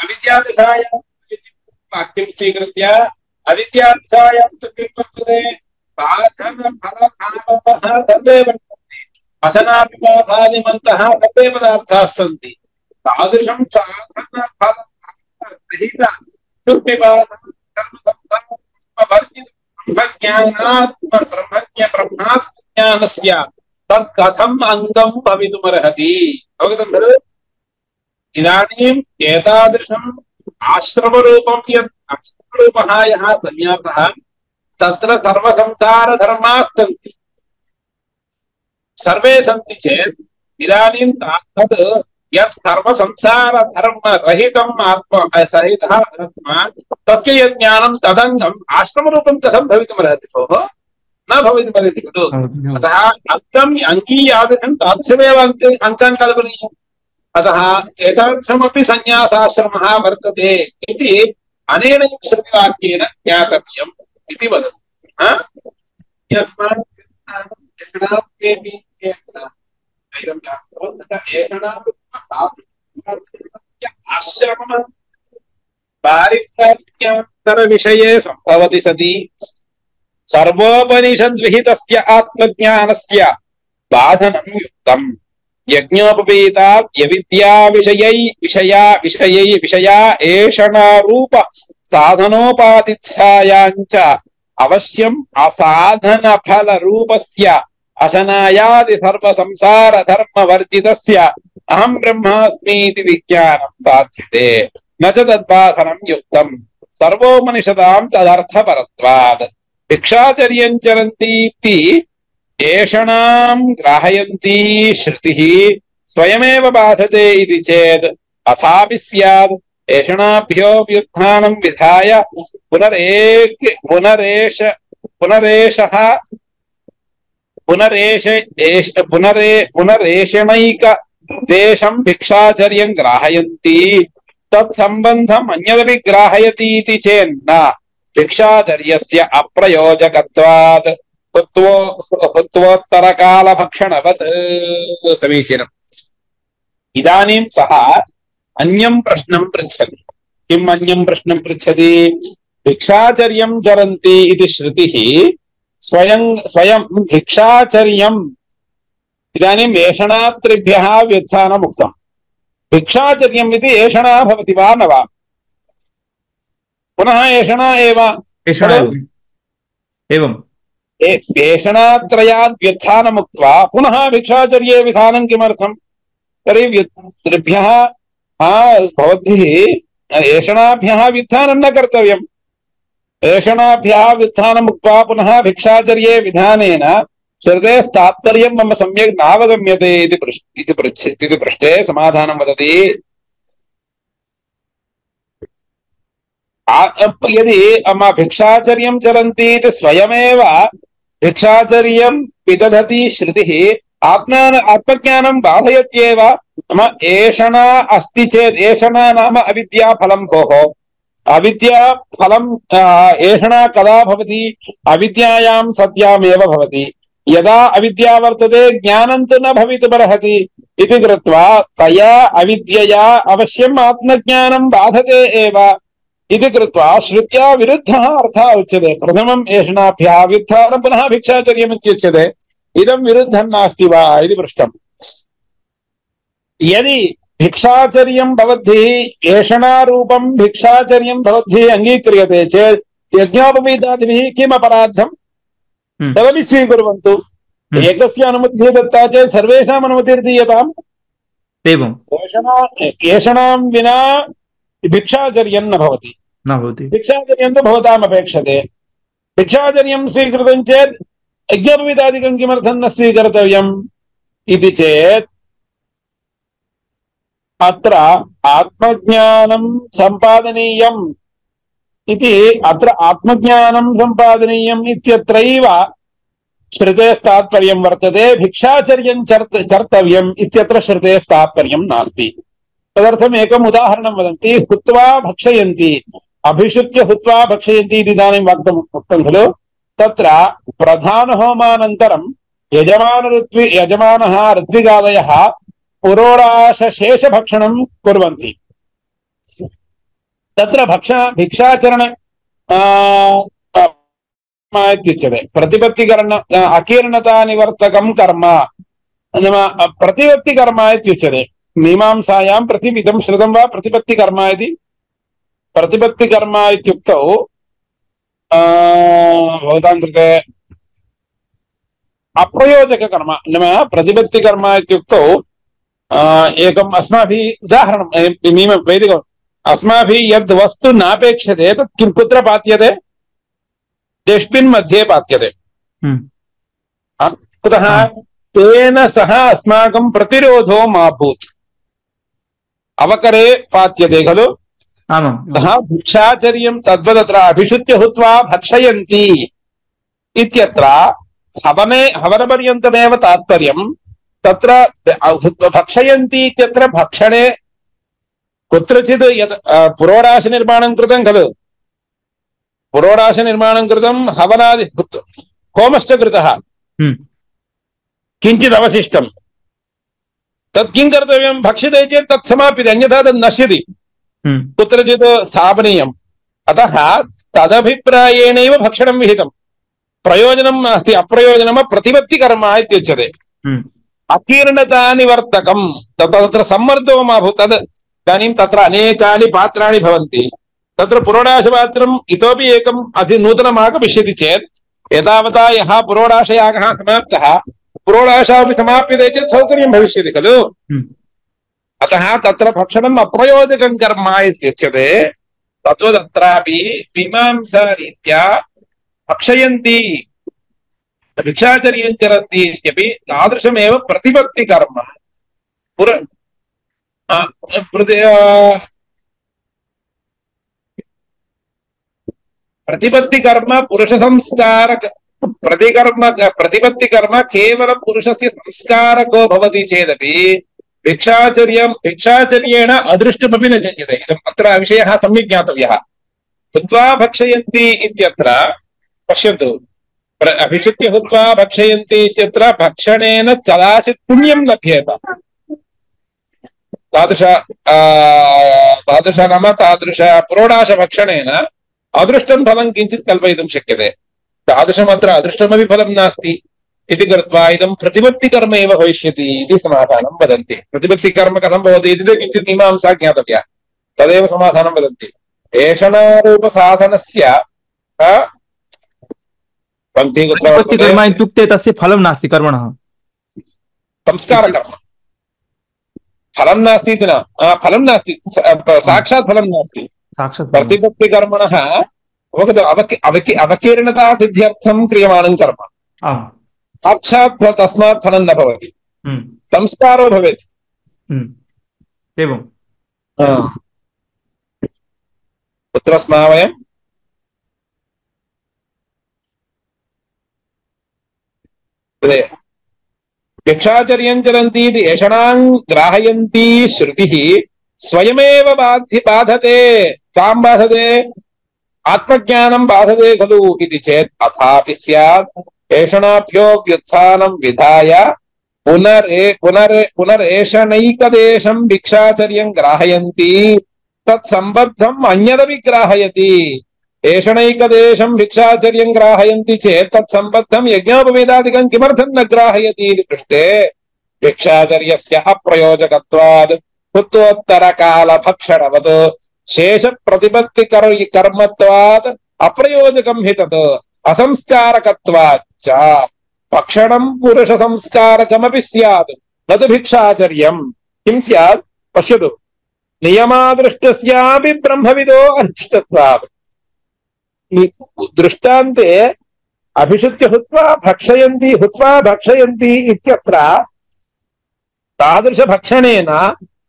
अविद्यादशायां वाक्यं स्वीकृत्य अविद्यादशायां किं वर्तते साधनफलभावः सर्वे वर्तन्ते असनापिपासादिमन्तः सर्वे पदार्थाः सन्ति। तादृशं साधनफलरहित ब्रह्मज्ञानस्य तत्कथम् अङ्गं भवितुमर्हति। अवगतं खलु। इदानीम् एतादृशम् आश्रमरूपं यत् आश्रमरूपः यः संन्यासः तत्र सर्वसंसारधर्माः सन्ति सर्वे सन्ति चेत् इदानीं तत् यत् सर्वसंसारधर्मरहितम् सहितः आत्मा तस्य यत् ज्ञानं तदङ्गम् आश्रमरूपं कथं भवितुमर्हति भोः न भवितुमर्हति खलु। अतः अङ्गम् अङ्गीयादृशं तादृशमेव अङ्कान् कल्पनीयम्। अतः एतादृशमपि संन्यासाश्रमः वर्तते इति अनेन श्रुतिवाक्येन ज्ञातव्यम् इति वदति। उत्तरविषये सम्भवति सति सर्वोपनिषद्विहितस्य आत्मज्ञानस्य बाधनं युक्तम् यज्ञोपवीतात् विषया एषणारूप साधनोपादित्सायाञ्च अवश्यम् असाधनफलरूपस्य अशनायादि सर्वसंसार धर्मवर्जितस्य अहं ब्रह्मास्मीति विज्ञानं बाध्यते न च तद्बाधनं युक्तम् सर्वोपनिषदां तदर्थपरत्वात् भिक्षाचर्यं चरन्तीति एषणां ग्राहयन्ती श्रुतिः स्वयमेव बाधते इति चेत् अथापि स्यात् एषणाभ्यो व्युत्थानं विधाय पुनरेषणैक देशं भिक्षाचर्यं ग्राहयन्ति तत्सम्बन्धम् अन्यदपि ग्राहयतीति चेन्न भिक्षाचर्यस्य अप्रयोजकत्वात् हुत्वोत्तरकालभक्षणवत् समीचीनम्। इदानीं सः अन्यं प्रश्नं पृच्छति। किम् अन्यं प्रश्नं पृच्छति? भिक्षाचर्यं चरन्ति इति श्रुतिः स्वयं भिक्षाचर्यम् इदानीम् एषणात्रिभ्यः व्युत्थानम् उक्तम्। भिक्षाचर्यम् इति एषणा भवति वा न वा? पुनः एषणा एव एवं एषणात्रयात् व्युत्थानमुक्त्वा पुनः भिक्षाचर्ये विधानं किमर्थम्? तर्हि त्रिभ्यः भवद्भिः एषणाभ्यः व्युत्थानं न कर्तव्यम्। एषणाभ्यः व्युत्थानमुक्त्वा पुनः भिक्षाचर्ये विधानेन श्रुतेस्तात्पर्यं मम सम्यक् नावगम्यते इति पृष्टे समाधानं वदति। यदि भिक्षाचर्यं चरन्ति इति स्वयमेव भिक्षाचर्यं विदधति श्रुतिः आत्मज्ञानं बाधयत्येव। एषणा अस्ति चेत् एषणा नाम अविद्याफलं भोः। अविद्याफलं एषणा कदा भवति? अविद्यायां सत्यामेव भवति। यदा अविद्या वर्तते ज्ञानं तु न भवितुमर्हति इति कृत्वा तया अविद्यया अवश्यम् आत्मज्ञानं बाधते एव इति कृत्वा श्रुत्या विरुद्धः अर्थः उच्यते। प्रथमम् एषणाभ्यः व्युत्थानं पुनः भिक्षाचर्यम् इत्युच्यते। इदं विरुद्धं नास्ति वा इति पृष्टम्। यदि भिक्षाचर्यं भवद्भिः एषणारूपं भिक्षाचर्यं भवद्भिः अङ्गीक्रियते चेत् यज्ञोपवीतादिभिः किम् अपराधम्? तदपि स्वीकुर्वन्तु। एकस्य अनुमतिः दत्ता चेत् सर्वेषाम् अनुमतिर्दीयताम्। एवम् एषणां विना भिक्षाचर्यं न भवति। भिक्षाचर्यं तु भवताम् अपेक्षते। भिक्षाचर्यं स्वीकृतं चेत् यज्ञोपवीतादिकं किमर्थं न स्वीकर्तव्यम् इति चेत् अत्र आत्मज्ञानं सम्पादनीयम् इति अत्र आत्मज्ञानं सम्पादनीयम् इत्यत्रैव श्रुतेस्तात्पर्यं वर्तते। भिक्षाचर्यं कर्तव्यम् इत्यत्र श्रुतेस्तात्पर्यं नास्ति। तदर्थम् एकम् उदाहरणं वदन्ति। हुत्वा भक्षयन्ति, अभिषुक्य हुत्वा भक्षयन्ति इति इदानीं उक्तं खलु। तत्र प्रधानहोमानन्तरं यजमानः ऋत्विगादयः पुरोडाशशेषभक्षणं कुर्वन्ति। तत्र भिक्षाचरण इत्युच्यते। प्रतिपत्तिकरण अकीर्णतानिवर्तकं कर्म प्रतिपत्तिकर्म इत्युच्यते। मीमांसायां प्रतिमिदं श्रुतं वा प्रतिपत्तिकर्म इति? प्रतिपत्तिकर्म इत्युक्तौ भवतां कृते अप्रयोजककर्म नाम प्रतिपत्तिकर्म इत्युक्तौ एकम् अस्माभिः उदाहरणं वैदिकम् अस्माभिः यद् वस्तु नापेक्षते तत् किं कुत्र पात्यते? डस्ट्बिन् मध्ये पात्यते। कुतः? तेन सह अस्माकं प्रतिरोधो मा भूत्। अवकरे पात्यते खलु। अतः भिक्षाचर्यं तद्वदत्र अभिषुच्य हुत्वा भक्षयन्ति इत्यत्र हवनपर्यन्तमेव तात्पर्यं। तत्र भक्षयन्ति इत्यत्र भक्षणे कुत्रचित् यत् पुरोडाशनिर्माणं कृतं खलु। पुरोडाशनिर्माणं कृतं हवनादि होमश्च कृतः किञ्चित् अवशिष्टं तत् किं कर्तव्यं? भक्ष्यते चेत् तत् समाप्यते, अन्यथा तत् नश्यति। कुत्रचित् स्थापनीयम्। अतः तदभिप्रायेणैव भक्षणं विहितं प्रयोजनं नास्ति अप्रयोजनम प्रतिपत्ति कर्म इत्युच्यते अकीर्णता निवर्तकं तत्र सम्मर्दो मा भूत् तद् इदानीं तत्र अनेकानि पात्राणि भवन्ति तत्र पुरोडाशपात्रम् इतोपि एकम् नूतनमागमिष्यति चेत् एतावता यः पुरोडाशयागः समाप्तः पुरोडाशापि समाप्यते चेत् सौकर्यं भविष्यति खलु अतः तत्र भक्षणम् अप्रयोजकं कर्म इत्युच्यते तत्त्वदत्रापि मीमांसारीत्या भक्षयन्ति भिक्षाचर्यं चरन्ति इत्यपि तादृशमेव प्रतिपत्तिकर्म प्रतिपत्तिकर्म पुरुषसंस्कारक प्रतिपत्तिकर्म केवलं पुरुषस्य संस्कारको भवति चेदपि भिक्षाचर्येण अदृष्टमपि न जन्यते इदम् अत्र विषयः सम्यक् ज्ञातव्यः हुत्वा भक्षयन्ति इत्यत्र पश्यन्तु अभिषिच्य हुत्वा भक्षयन्ति इत्यत्र भक्षणेन कदाचित् पुण्यं लभ्येत तादृश नाम तादृश पुरोडाशभक्षणेन अदृष्टं फलं किञ्चित् कल्पयितुं शक्यते तादृशमत्र अदृष्टमपि फलं नास्ति इति कृत्वा इदं प्रतिपत्तिकर्म एव भविष्यति इति समाधानं वदन्ति प्रतिपत्तिकर्म कथं भवति इति किञ्चित् मीमांसा ज्ञातव्या तदेव समाधानं वदन्ति एषणारूपसाधनस्य प्रतिपत्तिकर्म इत्युक्ते तस्य फलं नास्ति कर्मणः संस्कारकर्म फलं नास्ति इति न फलं नास्ति साक्षात् फलं नास्ति प्रतिपत्तिकर्मणः अवकीर्णता सिद्ध्यर्थं क्रियमाणं कर्म साक्षात् तस्मात् फलं न भवति संस्कारो भवेत् एवं कुत्र स्मः वयं भिक्षाचर्यं चरन्ति इति एषणां ग्राहयन्ती श्रुतिः स्वयमेव बाधते कां बाधते आत्मज्ञानं बाधते खलु इति चेत् अथापि स्यात् एषणाभ्यो व्युत्थानं विधाय पुनरेषणैकदेशं भिक्षाचर्यं ग्राहयन्ति तत्सम्बद्धम् अन्यदपि ग्राहयति एषणैकदेशं भिक्षाचर्यं ग्राहयन्ति चेत् तत्सम्बद्धं यज्ञोपवीतादिकं किमर्थं न ग्राहयति इति पृष्टे भिक्षाचर्यस्य अप्रयोजकत्वात् उत्तरोत्तरकालभक्षणवत् शेषप्रतिपत्तिकर्मत्वात् अप्रयोजकं हि तत् असंस्कारकत्वात् च भक्षणं पुरुषसंस्कारकमपि स्यात् न तु भिक्षाचर्यं किं स्यात् पश्यतु नियमादृष्टस्यापि ब्रह्मविदो अनिष्टत्वात् दृष्टान्ते अभिषिच्य हुत्वा भक्षयन्ति इत्यत्र तादृशभक्षणेन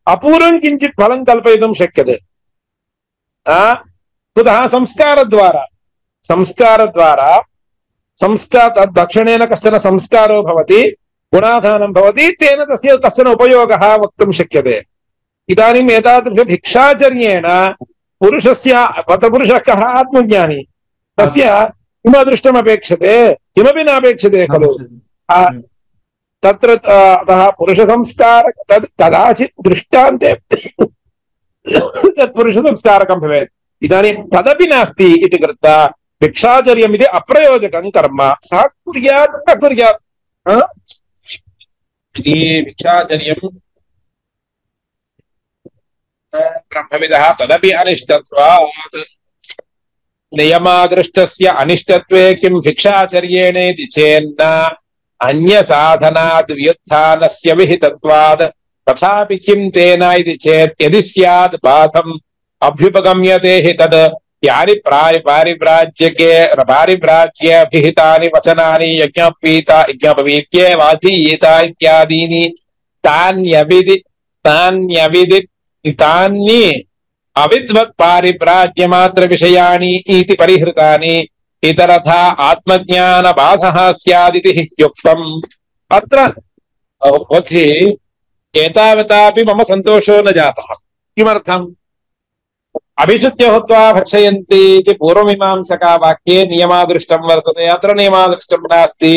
अपूर्वं किञ्चित् फलं कल्पयितुं शक्यते कुतः संस्कारद्वारा भक्षणेन कश्चन संस्कारो भवति गुणाधानं भवति तेन तस्य कश्चन उपयोगः वक्तुं शक्यते इदानीम् एतादृश भिक्षाचर्येण पुरुषस्य पुरुषः कः आत्मज्ञानी तस्य किमदृष्टमपेक्षते किमपि नापेक्षते खलु तत्र अतः पुरुषसंस्कार तद् कदाचित् दृष्टान्ते तत् पुरुषसंस्कारकं भवेत् इदानीं तदपि नास्ति इति कृत्वा भिक्षाचर्यम् इति अप्रयोजकं कर्म सः कुर्यात् न कुर्यात् भिक्षाचर्यं ब्रह्मविदः तदपि अनिष्टत्वात् नियमादृष्टस्य अनिष्टत्वे किं भिक्षाचर्येणेति चेन्न अन्यसाधनाद् व्युत्थानस्य विहितत्वात् तथापि किं तेन इति चेत् यदि स्यात् बाधम् अभ्युपगम्यते हि तद् यानि पारिव्राज्ये विहितानि वचनानि यज्ञोपवीत्ये वाधीयेता इत्यादीनि तान्यविदितानि अविद्वत् पारिव्राज्यमात्र विषयाणि इति परिहृतानि इतरथा आत्मज्ञानबाधः स्यादिति ह्युक्तम् अत्र एतावतापि मम सन्तोषो न जातः किमर्थम् अभिषिच्य हुत्वा भक्षयन्ति इति पूर्वमीमांसका वाक्ये नियमादृष्टं वर्तते अत्र नियमादृष्टं नास्ति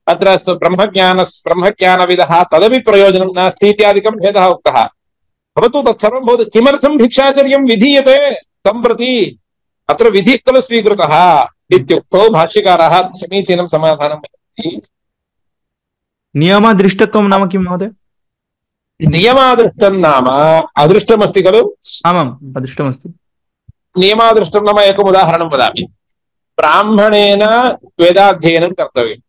अत्र ब्रह्मज्ञानविदः तदपि प्रयोजनं नास्ति इत्यादिकं भेदः उक्तः भवतु तत्सर्वं भवतु किमर्थं भिक्षाचर्यं विधीयते तं प्रति अत्र विधिः खलु स्वीकृतः इत्युक्तौ भाष्यकारः समीचीनं समाधानं वदति। नियमदृष्टत्वं नाम किं महोदय? नियमादृष्टं नाम अदृष्टमस्ति खलु? आमाम् अदृष्टमस्ति। नियमादृष्टं नाम एकम् उदाहरणं वदामि। ब्राह्मणेन वेदाध्ययनं कर्तव्यम्।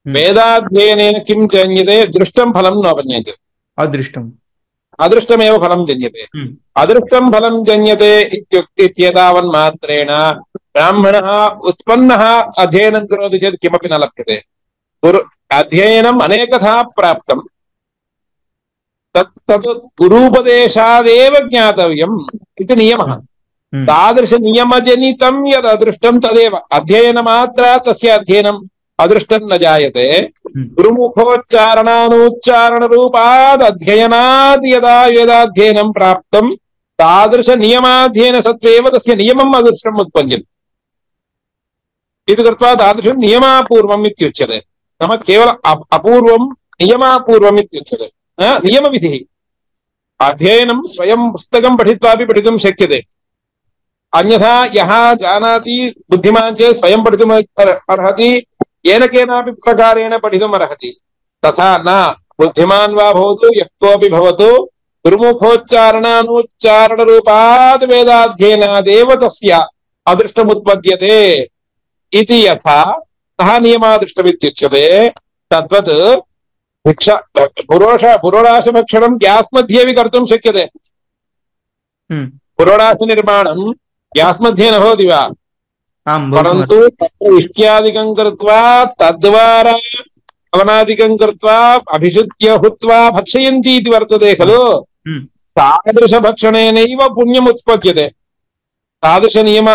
वेदाध्ययनेन किं जन्यते? दृष्टं फलं न जन्यते, अदृष्टमेव फलं जन्यते। अदृष्टं फलं जन्यते इत्येतावन्मात्रेण ब्राह्मणः उत्पन्नः अध्ययनं करोति चेत् किमपि न लभ्यते। अध्ययनम् अनेकधा प्राप्तं, तत् गुरूपदेशादेव ज्ञातव्यम् इति नियमः। तादृशनियमजनितं यद् अदृष्टं तदेव अध्ययनमात्रा तस्य अध्ययनम् अदृष्टं न जायते। गुरुमुखोच्चारणानुच्चारणरूपाद् अध्ययनाद् यदा वेदाध्ययनं प्राप्तं तादृशनियमाध्ययनसत्त्वेव तस्य नियमम् अदृष्टम् उत्पद्यते इति कृत्वा तादृशं नियमापूर्वम् इत्युच्यते। नाम केवल अपूर्वं नियमापूर्वम् इत्युच्यते। नियमविधिः अध्ययनं स्वयं पुस्तकं पठित्वापि पठितुं शक्यते। अन्यथा यः जानाति बुद्धिमान् चेत् स्वयं पठितुम् अर्हति, येन केनापि प्रकारेण पठितुम् अर्हति। तथा न, बुद्धिमान् वा भवतु यः कोऽपि भवतु गुरुमुखोच्चारणानुच्चारणरूपाद् वेदाध्ययनादेव तस्य अदृष्टमुत्पद्यते इति यथा सः नियमादृष्टमित्युच्यते। तद्वत् भिक्षा पुरोडाशभक्षणं ग्यास् मध्ये अपि कर्तुं शक्यते। पुरोडाशनिर्माणं ग्यास् मध्ये न भवति वा? परन्तु तत्र इष्ट्यादिकं कृत्वा तद्वारा हवनादिकं कृत्वा अभिषिच्य हुत्वा भक्षयन्ति इति वर्तते खलु। तादृशभक्षणेनैव पुण्यम् उत्पद्यते। तादृशनियम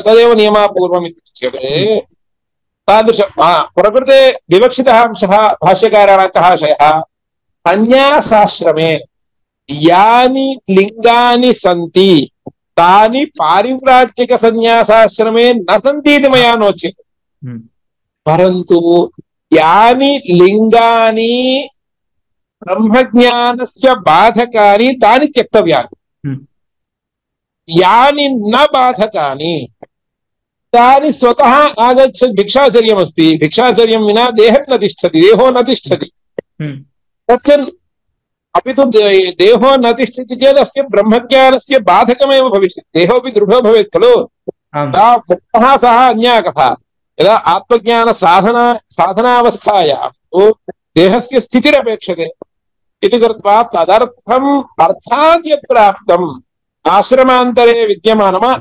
तदेव नियमापूर्वम् इत्युच्यते। तादृश प्रकृते विवक्षितः अंशः भाष्यकाराणां कः आशयः? संन्यासाश्रमे यानि लिङ्गानि सन्ति तानि पारिव्राज्यिकसंन्यासाश्रमे न सन्ति इति मया नोच्यते। परन्तु यानि लिङ्गानि ब्रह्मज्ञानस्य बाधकानि तानि त्यक्तव्यानि। यानि न बाधकानि तानि स्वतः आगच्छन्। भिक्षाचर्यमस्ति, भिक्षाचर्यं विना देहं न तिष्ठति, देहो न तिष्ठति। तच्चन् अपि तु देहो न तिष्ठति चेत् अस्य ब्रह्मज्ञानस्य बाधकमेव भविष्यति। देहोऽपि दृढो भवेत् खलु। मुक्तः सः अन्या कथा। यदा आत्मज्ञानसाधनावस्थायां देहस्य स्थितिरपेक्षते इति कृत्वा तदर्थम् अर्थात् यत् प्राप्तम् आश्रमान्तरे विद्यमानम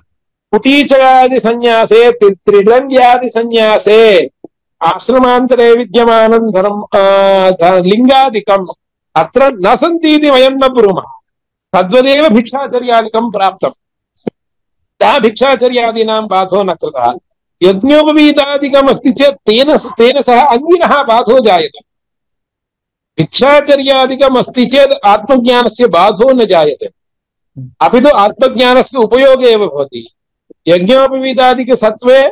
कुटीचयादिसंन्यासे त्रिलिङ्ग्यादिसंन्यासे आश्रमान्तरे विद्यमानं धनं लिङ्गादिकम् अत्र न सन्ति इति वयं न ब्रूमः। तद्वदेव भिक्षाचर्यादिकं प्राप्तम्। भिक्षाचर्यादीनां बाधो न कृतः। यज्ञोपवीतादिकम् अस्ति चेत् तेन सह अन्यिनः बाधो जायते। भिक्षाचर्यादिकम् अस्ति चेत् आत्मज्ञानस्य बाधो न जायते, अपि तु आत्मज्ञानस्य उपयोगे एव भवति। यज्ञोपवीतादिकसत्त्वे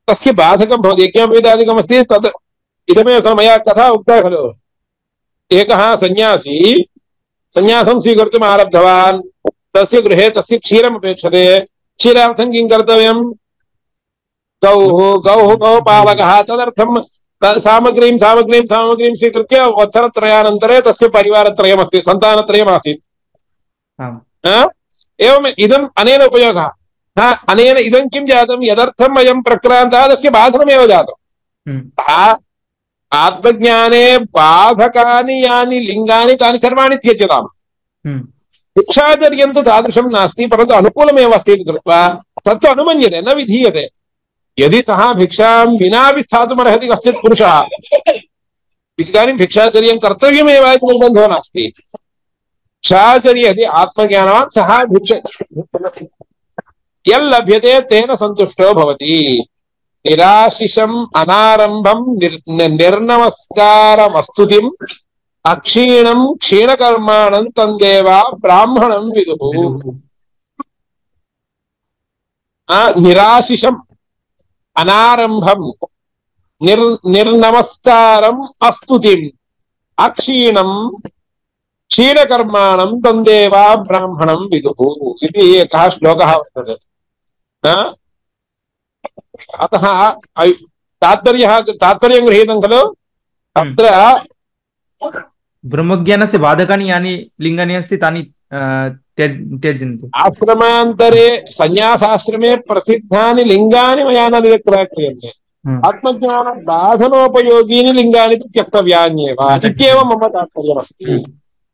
तस्य बाधकं भवति। यज्ञोपवीतादिकमस्ति तद् इदमेव खलु मया कथा उक्ता खलु। एकः सन्यासी सन्यासं स्वीकर्तुम् आरब्धवान्। तस्य गृहे तस्य क्षीरम् अपेक्षते। क्षीरार्थं किं कर्तव्यं? गौपालकः। तदर्थं सामग्रीं स्वीकृत्य वत्सरत्रयानन्तरे तस्य परिवारत्रयमस्ति, सन्तानत्रयमासीत्। एवम् इदम् अनेन उपयोगः। अनेन इदं किं जातं? यदर्थम् अयं प्रक्रान्तः तस्य बाधनमेव जातम्। आत्मज्ञाने बाधकानि यानि लिङ्गानि तानि सर्वाणि त्यज्यताम्। भिक्षाचर्यं तु तादृशं नास्ति, परन्तु अनुकूलमेव अस्ति इति कृत्वा तत्तु अनुमन्यते, न विधीयते। यदि सः भिक्षां विनापि स्थातुमर्हति कश्चित् पुरुषः, इदानीं भिक्षाचर्यं कर्तव्यमेव इति निर्बन्धो नास्ति। भिक्षाचर्ये यदि आत्मज्ञानवान् सः यल्लभ्यते तेन सन्तुष्टो भवति। निराशिषम् अनारम्भं निर्नमस्कारमस्तुतिम् अक्षीणं क्षीणकर्माणं तन्देवा ब्राह्मणं विदुः। निराशिषम् अनारम्भं निर्नमस्कारम् अस्तुतिम् अक्षीणं क्षीणकर्माणं तन्देवा ब्राह्मणं विदुः इति एकः श्लोकः वर्तते। अतः तात्पर्यं गृहीतं खलु तत्र ब्रह्मज्ञानस्य बाधकानि यानि लिङ्गानि अस्ति तानि त्यजन्तु। आश्रमान्तरे सन्न्यासाश्रमे प्रसिद्धानि लिङ्गानि मया न निराक्रियन्ते। आत्मज्ञान साधनोपयोगीनि लिङ्गानि त्यक्तव्यान्येव इत्येव मम तात्पर्यमस्ति।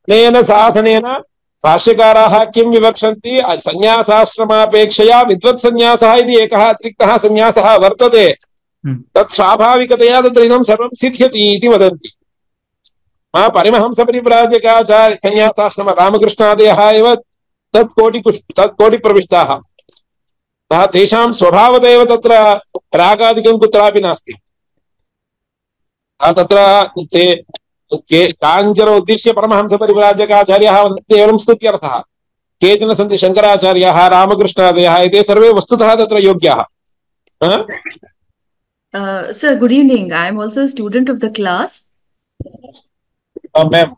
तेन साधनेन भाष्यकाराः किं विवक्षन्ति? सन्न्यासाश्रमापेक्षया विद्वत्सन्न्यासः इति एकः अतिरिक्तः सन्न्यासः वर्तते, तत् स्वाभाविकतया तत्र इदं सर्वं सिद्ध्यति इति वदन्ति। परिमहंसपरिव्राजकाचार्य सन्न्यासाश्रम रामकृष्णादयः एव तत्कोटिप्रविष्टाः। तेषां स्वभावतः तत्र रागादिकं कुत्रापि नास्ति। तत्र ते काञ्चन उद्दिश्य परमहंसपरिव्राजकाचार्याः वदन्ति एवं स्तुत्यर्थः। केचन सन्ति शङ्कराचार्याः, रामकृष्णादयः, एते सर्वे वस्तुतः तत्र योग्याः। Sir, good evening. I am also a student of the class. Ma'am.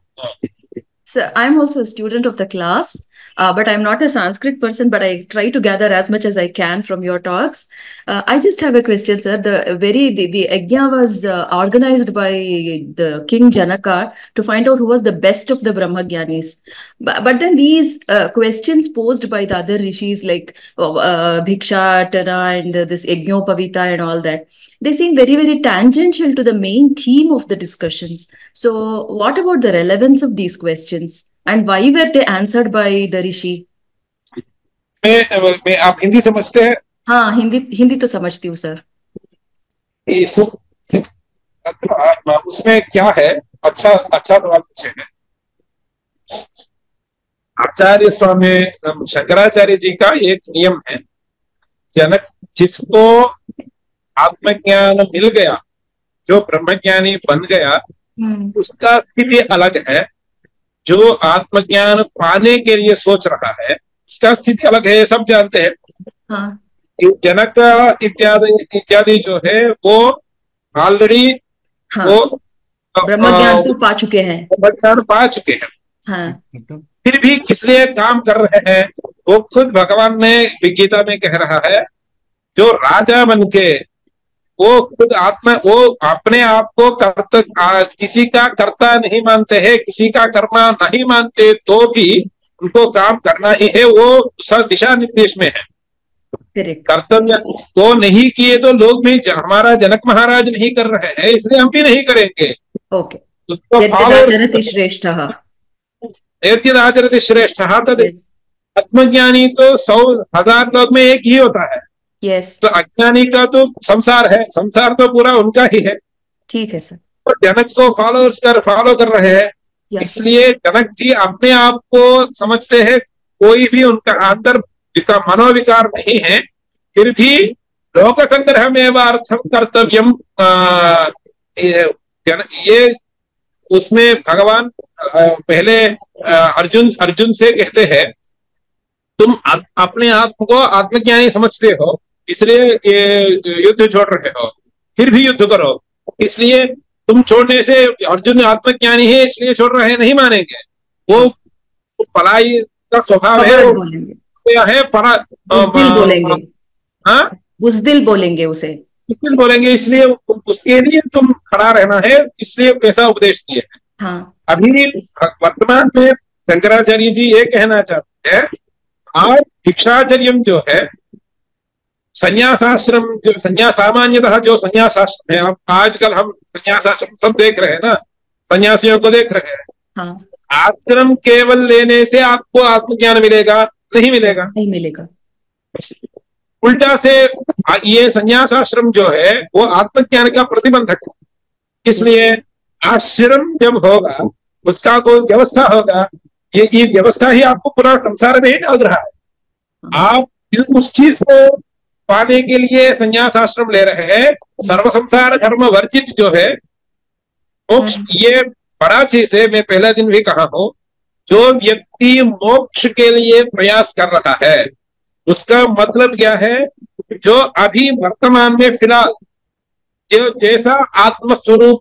So I am also a student of the class, but I'm not a Sanskrit person, but I try to gather as much as I can from your talks. I just have a question, sir. The Yajna was organized by the King Janaka to find out who was the best of the Brahmagyanis. But then these questions posed by the other rishis like Bhikshatana and this Yajnopavita and all that, they seem very, very tangential to the main theme of the discussions. So what about the relevance of these questions and why were they answered by the rishi? आप हिंदी समझते हैं? हाँ, हिंदी तो समझती हूँ sir. उसमें क्या है? अच्छा सवाल पूछे हैं। आचार्य स्वामी शंकराचार्य जी का एक नियम है, जनक जिसको आत्मज्ञान मिल गया, जो ब्रह्मज्ञानी बन गया, उसका स्थिति अलग है। जो आत्मज्ञान पाने के लिए सोच रहा है उसका स्थिति अलग है, सब जानते हैं। हाँ। जनक इत्यादि जो है वो ऑलरेडी हाँ। वो ब्रह्मज्ञान तो पा चुके हैं। ब्रह्मज्ञान पा चुके हैं। हाँ। फिर भी किस लिए काम कर रहे हैं? वो खुद भगवान ने गीता में कह रहा है, जो राजा बन के वो खुद वो अपने आप को किसी का कर्ता नहीं मानते हैं, किसी का कर्मा नहीं मानते, तो भी उनको काम करना ही है। वो दिशा निर्देश में है। कर्तव्य तो नहीं किए तो लोग भी, हमारा जनक महाराज नहीं कर रहे हैं इसलिए हम भी नहीं करेंगे। ओके। यद्यदाचरति श्रेष्ठः तद आत्मज्ञानी तो 100,000 लोग में एक ही होता है। यस। तो अज्ञानी का तो संसार है, संसार तो पूरा उनका ही है। ठीक है सर। तो जनक को फॉलो कर रहे हैं, इसलिए जनक जी अपने आप को समझते हैं, कोई भी उनका अंदर मनोविकार नहीं है, फिर भी लोक संग्रह में अर्थम कर्तव्यम, ये उसमें भगवान पहले अर्जुन से कहते हैं, तुम अपने आप को आत्मज्ञानी समझते हो इसलिए ये युद्ध छोड़ रहे हो, फिर भी युद्ध करो। इसलिए तुम छोड़ने से, अर्जुन आत्मज्ञानी है इसलिए छोड़ रहे नहीं मानेंगे, वो पलाई का स्वभाव है, बुज़दिल बोलेंगे। हाँ, बुज़दिल बोलेंगे उसे, बुज़दिल बोलेंगे, इसलिए उसके लिए तुम खड़ा रहना है, इसलिए ऐसा उपदेश दिए है। हाँ। अभी वर्तमान में शंकराचार्य जी ये कहना चाहते हैं, आज भिक्षाचर्यम जो है, संन्यासाश्रम जो सामान्यतः जो संन्यासाश्रम है, आजकल हम संन्यासाश्रम सब देख रहे हैं ना, सन्यासियों को देख रहे हैं। हाँ। आश्रम केवल लेने से आपको आत्मज्ञान मिलेगा? नहीं मिलेगा, नहीं मिलेगा। उल्टा से ये संन्यासाश्रम जो है वो आत्मज्ञान का प्रतिबंधक है। इसलिए आश्रम जब होगा उसका कोई व्यवस्था होगा, ये व्यवस्था ही आपको पूरा संसार में ही डाल रहा है। आप उस चीज को पाने के लिए संन्यास आश्रम ले रहे हैं। सर्व संसार धर्म वर्जित जो है मोक्ष, ये बड़ा चीज है। मैं पहला दिन भी कहा हूं, जो व्यक्ति मोक्ष के लिए प्रयास कर रहा है उसका मतलब क्या है? जो अभी वर्तमान में फिलहाल जो जैसा आत्मस्वरूप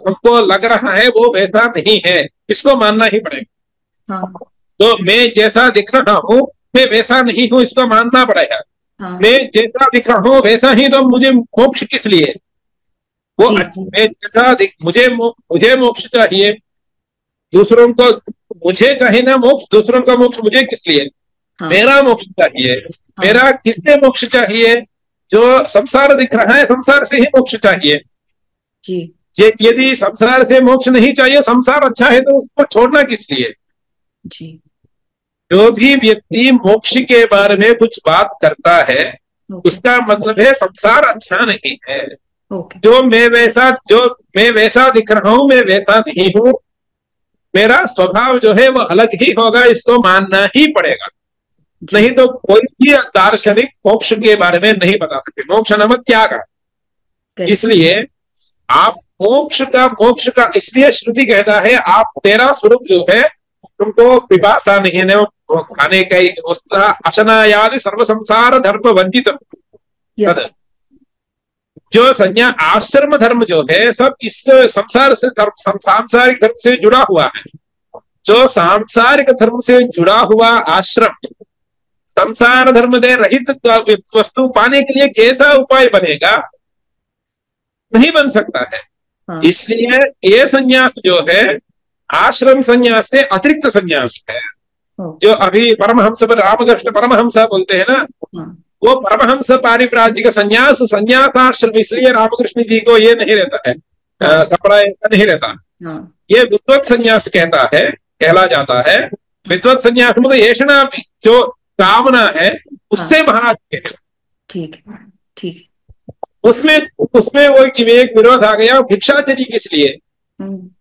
हमको लग रहा है वो वैसा नहीं है, इसको मानना ही पड़ेगा। हाँ। तो मैं जैसा दिख रहा हूं मैं वैसा नहीं हूं, इसको मानना पड़ेगा। हाँ मैं जैसा दिख रहा हूं वैसा ही, तो मुझे मोक्ष किस लिए? वो जी मैं जैसा मुझे मोक्ष चाहिए, दूसरों को मुझे चाहिए ना मोक्ष, दूसरों का मोक्ष मुझे किस लिए? हाँ मेरा मोक्ष चाहिए। हाँ मेरा किससे मोक्ष चाहिए? जो संसार दिख रहा है, संसार से ही मोक्ष चाहिए। जी यदि संसार से मोक्ष नहीं चाहिए, संसार अच्छा है, तो उसको छोड़ना किस लिए? जी जो भी व्यक्ति मोक्ष के बारे में कुछ बात करता है, ओके उसका मतलब है संसार अच्छा नहीं है। ओके जो मैं वैसा दिख रहा हूं, मैं वैसा नहीं हूं, मेरा स्वभाव जो है वो अलग ही होगा, इसको मानना ही पड़ेगा। जी नहीं तो कोई भी दार्शनिक मोक्ष के बारे में नहीं बता सकते। मोक्ष नाम त्याग है। करेक्ट इसलिए आप मोक्ष का इसलिए श्रुति कहता है, आप तेरा स्वरूप जो है, तुमको पिपासा नहीं है, वो खाने का अशनायादि सर्व संसार धर्म वंचित या तद। जो संज्ञा आश्रम धर्म जो है, सब इस संसार से सांसारिक धर्म से जुड़ा हुआ है। जो सांसारिक धर्म से जुड़ा हुआ आश्रम संसार धर्म दे रहित वस्तु पाने के लिए कैसा उपाय बनेगा? नहीं बन सकता है। हाँ इसलिए ये संन्यास जो है आश्रम संन्यास से अतिरिक्त संन्यास है। ओके जो अभी परमहंस रामकृष्ण परमहंस बोलते हैं ना, हाँ वो परमहंस पारिप्राजिक संन्यासाश्रम, इसलिए रामकृष्ण जी को ये नहीं रहता है, कपड़ा नहीं रहता। हाँ ये विद्वत संन्यास कहला जाता है। विद्वत संन्यास मतलब येषणा जो कामना है उससे महाराज के, ठीक है ठीक है उसमें वो एक विरोध आ गया। भिक्षाचरी किस लिए?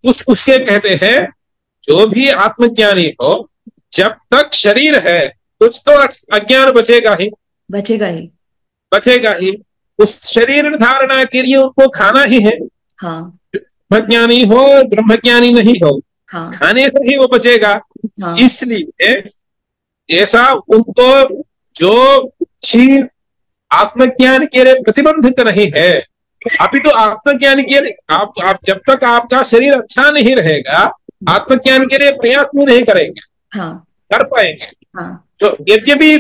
उसके कहते हैं, जो भी आत्मज्ञानी हो, जब तक शरीर है कुछ तो अज्ञान बचेगा ही। उस शरीर धारणा के लिए उनको खाना ही है। हाँ ब्रह्मज्ञानी हो ब्रह्मज्ञानी नहीं हो, हाँ खाने से ही वो बचेगा। हाँ इसलिए ऐसा उनको जो चीज आत्मज्ञान के लिए प्रतिबंधित नहीं है, अभी तो आत्मज्ञान के लिए आप जब तक आपका शरीर अच्छा नहीं रहेगा, आत्मज्ञान के लिए प्रयास भी नहीं करेंगे, हाँ कर पाएंगे। हाँ तो यद्यपि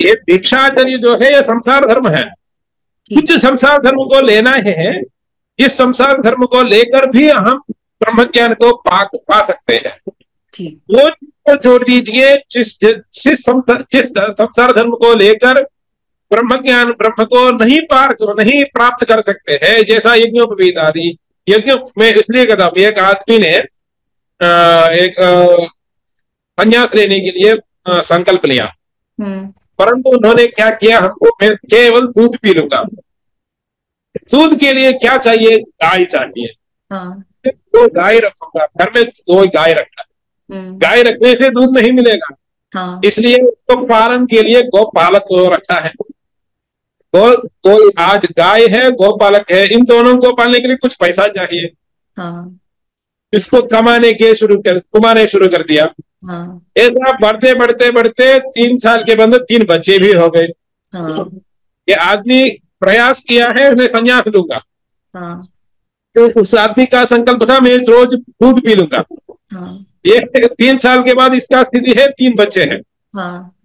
ये भिक्षाचर्य जो है ये संसार धर्म है, कुछ संसार धर्म को लेना है, इस संसार धर्म को लेकर भी हम ब्रह्म ज्ञान को पा सकते हैं। ठीक वो छोड़ दीजिए, जिस संसार धर्म को लेकर ब्रह्म ज्ञान ब्रह्म को नहीं प्राप्त कर सकते हैं, जैसा यज्ञोपवीत आदि। यज्ञ में इसलिए कहता हूं, एक आदमी ने एक संन्यास लेने के लिए संकल्प लिया, परंतु उन्होंने क्या किया, हमको मैं केवल दूध पी लूंगा। दूध के लिए क्या चाहिए? गाय चाहिए। हाँ तो गाय रखूंगा, घर में 2 गाय रखना। गाय रखने से दूध नहीं मिलेगा, हाँ इसलिए तो पालन के लिए गौपालक को रखा है। तो आज गाय है, गौपालक है, इन दोनों को पालने के लिए कुछ पैसा चाहिए। हाँ इसको कमाने शुरू कर दिया। हाँ ऐसा बढ़ते बढ़ते बढ़ते 3 साल के बाद 3 बच्चे भी हो गए। हाँ ये आदमी प्रयास किया है, मैं संन्यास लूंगा। हाँ तो उस आदमी का संकल्प था, मैं रोज दूध पी लूंगा। हाँ ये 3 साल के बाद इसका स्थिति है 3 बच्चे हैं। हाँ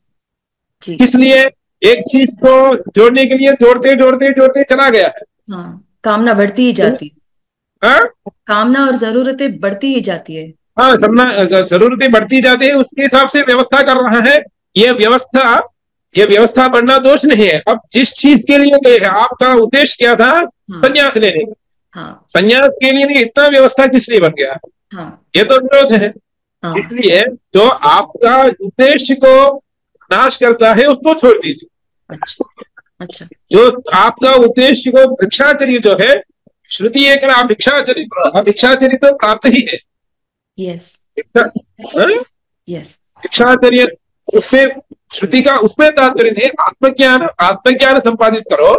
जी इसलिए एक चीज को जोड़ने के लिए जोड़ते चला गया है। हाँ कामना बढ़ती ही जाती है। हाँ कामना और जरूरतें बढ़ती ही जाती है। हाँ, जरूरतें बढ़ती जाती है, उसके हिसाब से व्यवस्था कर रहा है। ये व्यवस्था बढ़ना दोष नहीं है। अब जिस चीज के लिए गए हैं, आपका उद्देश्य क्या था? संन्यास लेने का। हाँ संन्यास के लिए इतना व्यवस्था किस लिए बन गया? हाँ ये तो विरोध है। हाँ इसलिए जो आपका उद्देश्य को नाश करता है उसको छोड़ दीजिए। अच्छा अच्छा जो आपका उद्देश्य को, भिक्षाचर्य जो है, श्रुति एक भिक्षाचर्य तो प्राप्त ही है। यस यस भिक्षाचर्य उसमें श्रुति का उसमें तात्पर्य नहीं। आत्मज्ञान संपादित करो,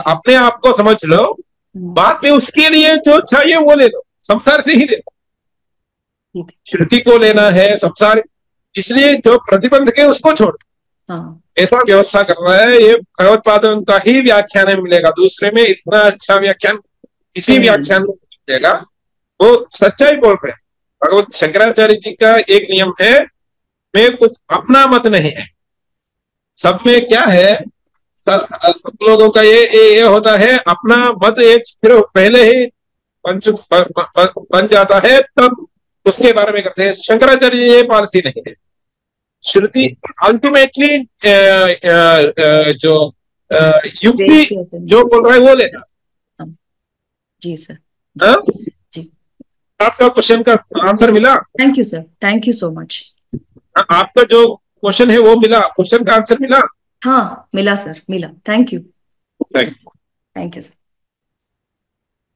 अपने आप को समझ लो, बाद में उसके लिए जो चाहिए वो ले लो, संसार से ही ले लो। श्रुति को लेना है संसार, इसलिए जो प्रतिबंध के उसको छोड़। हाँ ऐसा व्यवस्था कर रहा है। ये भगवत्पादों का ही व्याख्यान में मिलेगा, दूसरे में इतना अच्छा व्याख्यान किसी व्याख्यान में मिलेगा। वो सच्चाई बोल रहे हैं। भगवत शंकराचार्य जी का एक नियम है, मैं कुछ अपना मत नहीं है, सब में क्या है, सब लोगों का ये होता है, अपना मत एक सिर्फ पहले ही बन जाता है, तब उसके बारे में करते हैं। शंकराचार्य ये पॉलिसी नहीं है। श्रुति अल्टीमेटली जो युक्ति जो बोल रहा है वो लेना। जी सर। हाँ? जी। आपका क्वेश्चन का आंसर मिला? Thank you sir, thank you so much. आपका जो क्वेश्चन है वो मिला, क्वेश्चन का आंसर मिला? हाँ मिला सर, मिला। Thank you, thank you sir.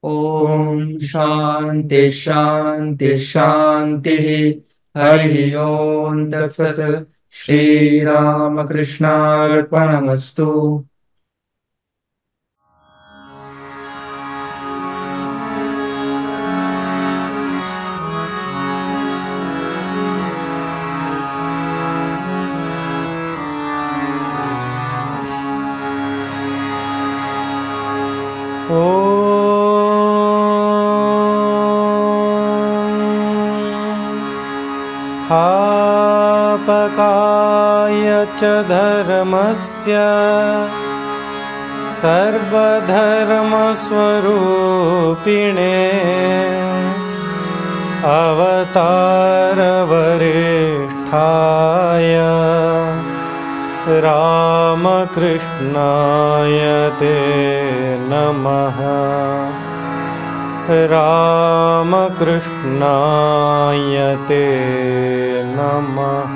ओम शांति शांति शांति। हरि ओम तत्सत। श्री रामकृष्णार्पणमस्तु। स्थापकाय च धर्मस्य सर्वधर्मस्वरूपिणे अवतारवरिष्ठाय रामकृष्णाय ते नमः। रामकृष्णाय ते नमः।